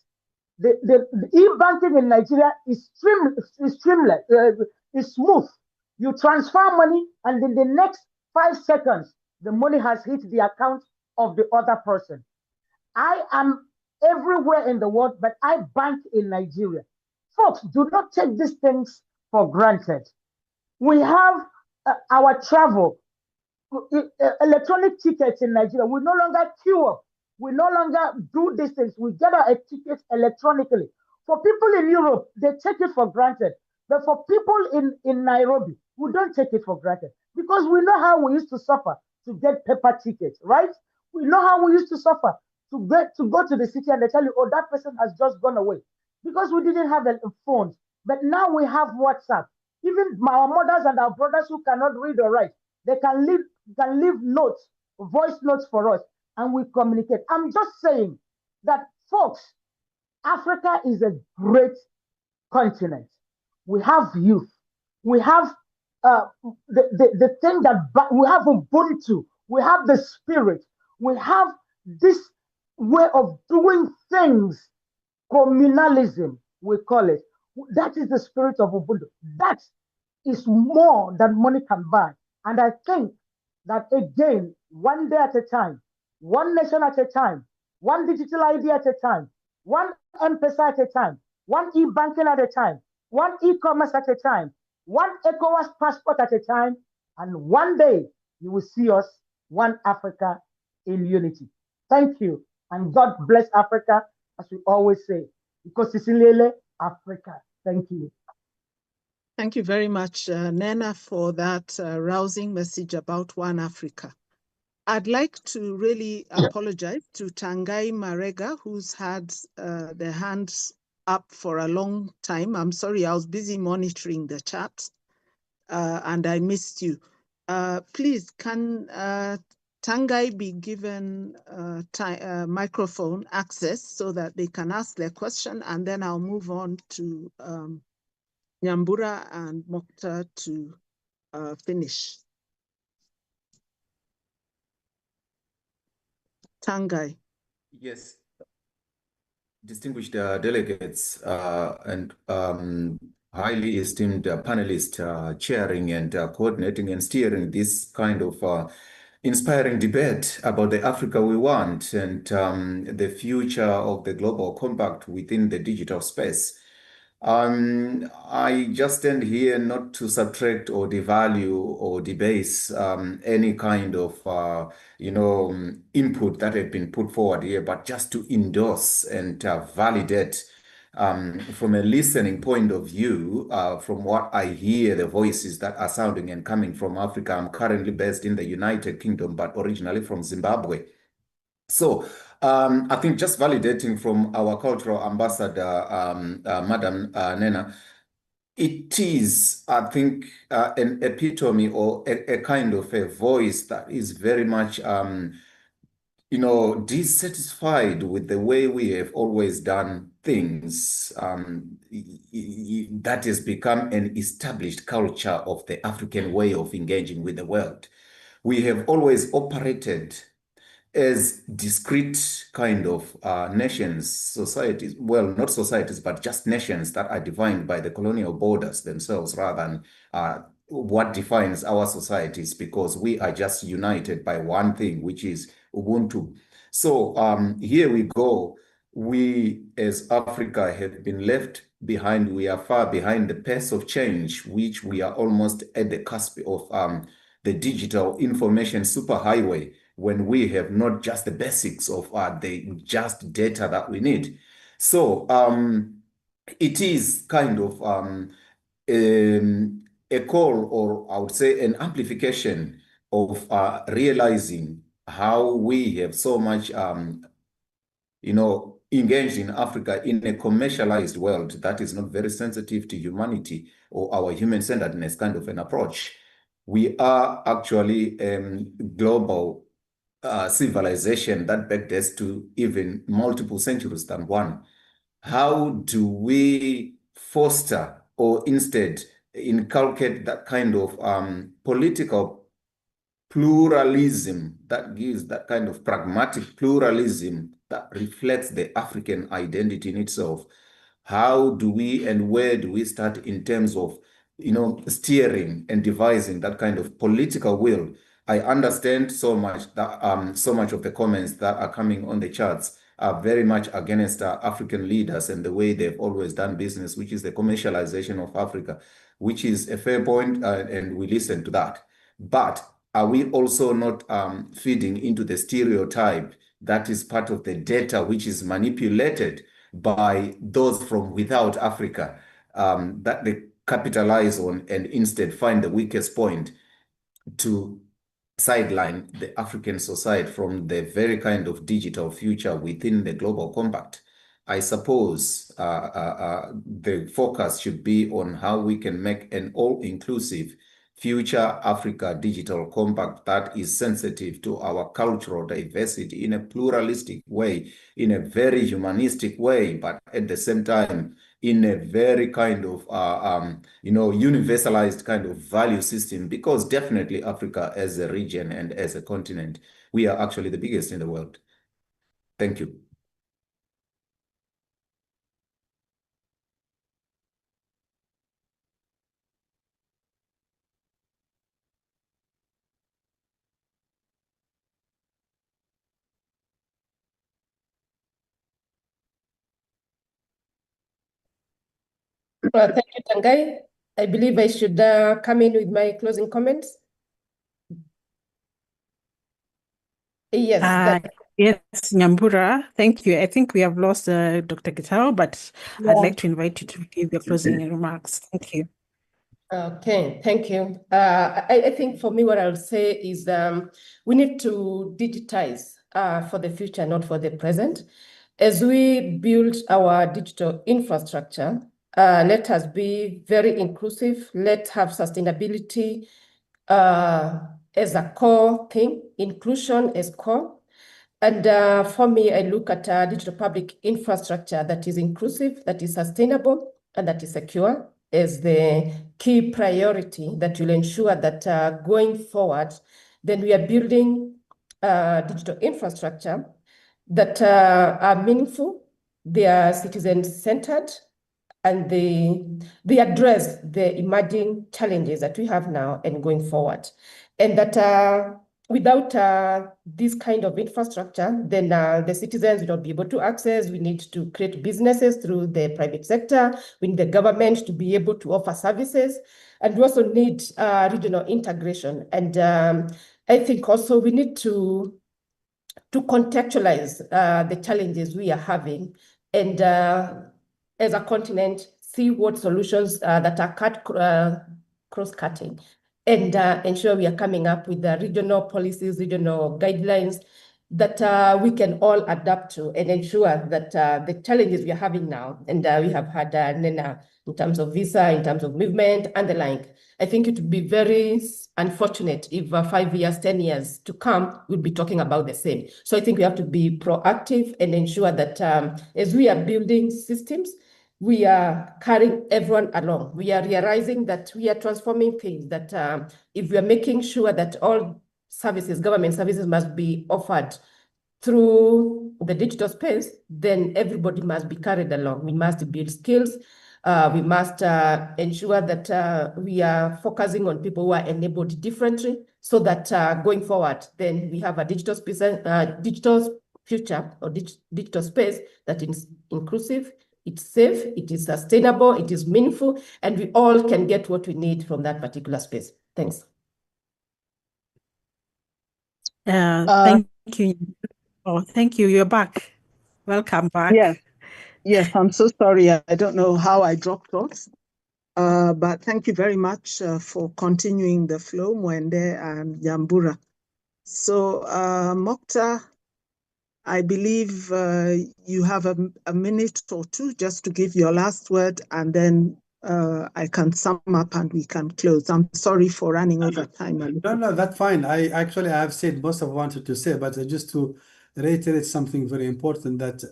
The e-banking in Nigeria is streamless, is smooth. You transfer money, and in the next 5 seconds, the money has hit the account of the other person. I am everywhere in the world, but I bank in Nigeria. Folks, do not take these things for granted. We have our travel, electronic tickets in Nigeria. We no longer queue up. We no longer do these things. We get our tickets electronically. For people in Europe, they take it for granted. But for people in Nairobi, we don't take it for granted because we know how we used to suffer to get paper tickets, right? We know how we used to suffer to go to the city and they tell you, oh, that person has just gone away because we didn't have a phone. But now we have WhatsApp. Even our mothers and our brothers who cannot read or write, they can leave notes, voice notes for us, and we communicate. I'm just saying that, folks, Africa is a great continent. We have youth. We have the thing that we have Ubuntu. We have the spirit. We have this way of doing things. Communalism, we call it. That is the spirit of Ubuntu. That is more than money can buy. And I think that, again, one day at a time, one nation at a time, one digital ID at a time, one M-Pesa at a time, one e-banking at a time, one e-commerce at a time, one ECOWAS passport at a time, and one day you will see us, one Africa in unity. Thank you, and God bless Africa, as we always say, because it's in Africa. Thank you. Thank you very much, Nena, for that rousing message about One Africa. I'd like to really apologize to Tangai Marega, who's had their hands up for a long time. I'm sorry, I was busy monitoring the chat and I missed you. Please, can Tangai be given microphone access so that they can ask their question, and then I'll move on to Nyambura and Mokta to finish. Tangai. Yes, distinguished delegates and highly esteemed panelists chairing and coordinating and steering this kind of inspiring debate about the Africa we want and the future of the global compact within the digital space. I just stand here not to subtract or devalue or debase any kind of input that had been put forward here, but just to endorse and validate from a listening point of view, from what I hear, the voices that are sounding and coming from Africa. I'm currently based in the United Kingdom, but originally from Zimbabwe. So I think just validating from our cultural ambassador, Madam Nena, it is, I think, an epitome or a kind of a voice that is very much, dissatisfied with the way we have always done things. That has become an established culture of the African way of engaging with the world. We have always operated as discrete kind of nations, societies, well, not societies, but just nations that are defined by the colonial borders themselves rather than what defines our societies, because we are just united by one thing, which is Ubuntu. So here we go. We as Africa have been left behind. We are far behind the pace of change, which we are almost at the cusp of the digital information superhighway, when we have not just the basics of the just data that we need. So it is kind of a call, or I would say an amplification of realizing how we have so much, engaged in Africa in a commercialized world that is not very sensitive to humanity or our human-centeredness kind of an approach. We are actually global civilization that backdates to even multiple centuries than one. How do we foster or instead inculcate that kind of political pluralism that gives that kind of pragmatic pluralism that reflects the African identity in itself? How do we and where do we start in terms of, steering and devising that kind of political will? I understand so much that so much of the comments that are coming on the charts are very much against African leaders and the way they've always done business, which is the commercialization of Africa, which is a fair point, and we listen to that. But are we also not feeding into the stereotype that is part of the data which is manipulated by those from without Africa, that they capitalize on and instead find the weakest point to sideline the African society from the very kind of digital future within the global compact? I suppose the focus should be on how we can make an all-inclusive future Africa digital compact that is sensitive to our cultural diversity in a pluralistic way, in a very humanistic way, but at the same time, in a very kind of, universalized kind of value system, because definitely Africa as a region and as a continent, we are actually the biggest in the world. Thank you. Well, thank you, Tangai. I believe I should come in with my closing comments. Yes. Yes, Nyambura, thank you. I think we have lost Dr. Gitao, but I'd like to invite you to give your closing remarks. Thank you. Okay, thank you. I think for me, what I would say is we need to digitize for the future, not for the present. As we build our digital infrastructure, let us be very inclusive. Let's have sustainability as a core thing, inclusion as core. And for me, I look at digital public infrastructure that is inclusive, that is sustainable, and that is secure as the key priority that will ensure that going forward, then we are building digital infrastructure that are meaningful, they are citizen-centered, and they address the emerging challenges that we have now and going forward. And that without this kind of infrastructure, then the citizens will not be able to access. We need to create businesses through the private sector. We need the government to be able to offer services. And we also need regional integration. And I think also we need to contextualize the challenges we are having, and as a continent, see what solutions that are cross-cutting, and ensure we are coming up with the regional policies, regional guidelines that we can all adapt to, and ensure that the challenges we are having now, and we have had Nena in terms of visa, in terms of movement, and the like. I think it would be very unfortunate if 5 years, 10 years to come, we'll be talking about the same. So I think we have to be proactive and ensure that as we are building systems, we are carrying everyone along. We are realizing that we are transforming things, that if we are making sure that all services, government services must be offered through the digital space, then everybody must be carried along. We must build skills. We must ensure that we are focusing on people who are enabled differently, so that going forward, then we have a digital space, digital future or digital space that is inclusive, it's safe, it is sustainable, it is meaningful, and we all can get what we need from that particular space. Thanks. Thank you. Oh, thank you. You're back. Welcome back. Yes, I'm so sorry. I don't know how I dropped off. But thank you very much for continuing the flow, Mwende and Nyambura. So, Mokta, I believe you have a minute or two just to give your last word, and then I can sum up and we can close. I'm sorry for running over time a little. No, that's fine. I have said most of what I wanted to say, but just to reiterate something very important, that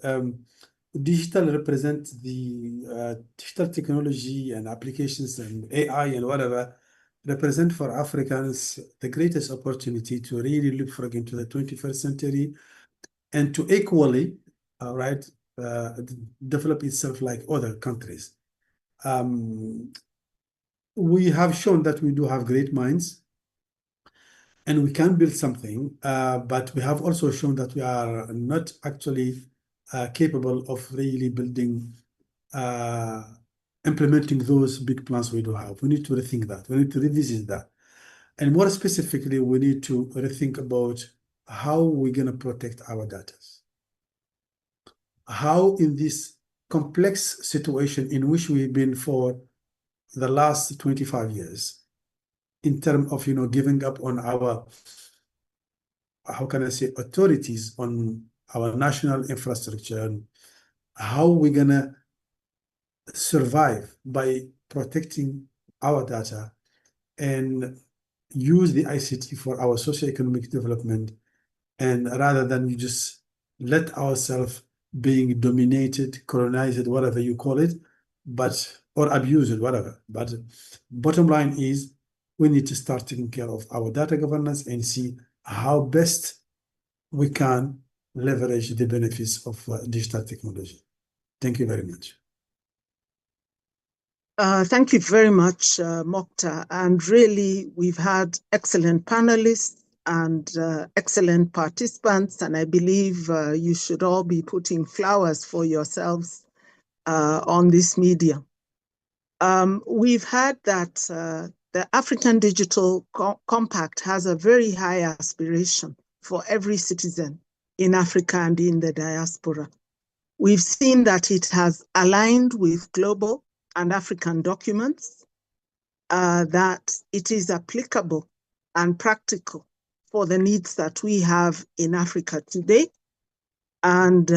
digital represents the digital technology and applications and AI and whatever represent for Africans the greatest opportunity to really leapfrog into the 21st century and to equally, right, develop itself like other countries. We have shown that we do have great minds and we can build something, but we have also shown that we are not actually capable of really building, implementing those big plans we do have. We need to rethink that. We need to revisit that. And more specifically, we need to rethink about how we're going to protect our data. How in this complex situation in which we've been for the last 25 years, in terms of, giving up on our, how can I say, authorities on our national infrastructure, how we're gonna survive by protecting our data and use the ICT for our socioeconomic development, and rather than you just let ourselves being dominated, colonized, whatever you call it, or abused, whatever. But bottom line is we need to start taking care of our data governance and see how best we can leverage the benefits of digital technology. Thank you very much. Thank you very much, Mokhtar. And really, we've had excellent panelists and excellent participants, and I believe you should all be putting flowers for yourselves on this medium. We've heard that the African Digital Compact has a very high aspiration for every citizen in Africa and in the diaspora. We've seen that it has aligned with global and African documents, that it is applicable and practical for the needs that we have in Africa today. And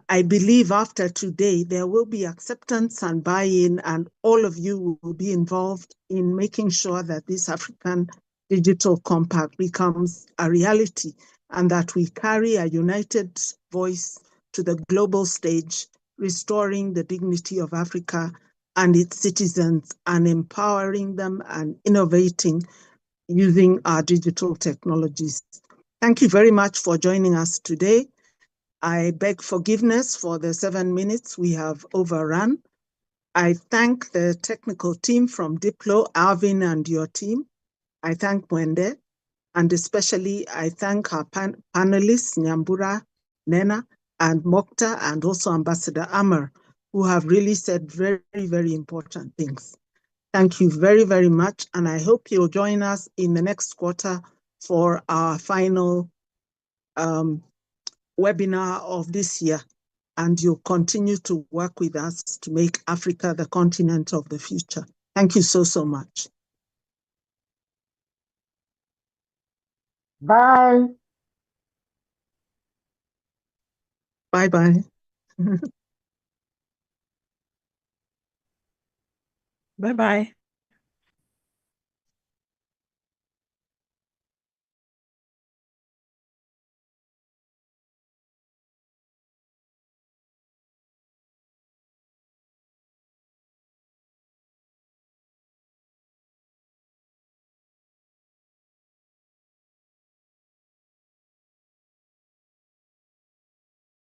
I believe after today, there will be acceptance and buy-in, and all of you will be involved in making sure that this African Digital Compact becomes a reality and that we carry a united voice to the global stage, restoring the dignity of Africa and its citizens and empowering them and innovating using our digital technologies. Thank you very much for joining us today. I beg forgiveness for the 7 minutes we have overrun. I thank the technical team from Diplo, Alvin, and your team. I thank Mwende, and especially I thank our panelists, Nyambura, Nena, and Mokhtar, and also Ambassador Amar, who have really said very, very important things. Thank you very, very much, and I hope you'll join us in the next quarter for our final webinar of this year, and you'll continue to work with us to make Africa the continent of the future. Thank you so, so much. Bye. Bye-bye. Bye-bye.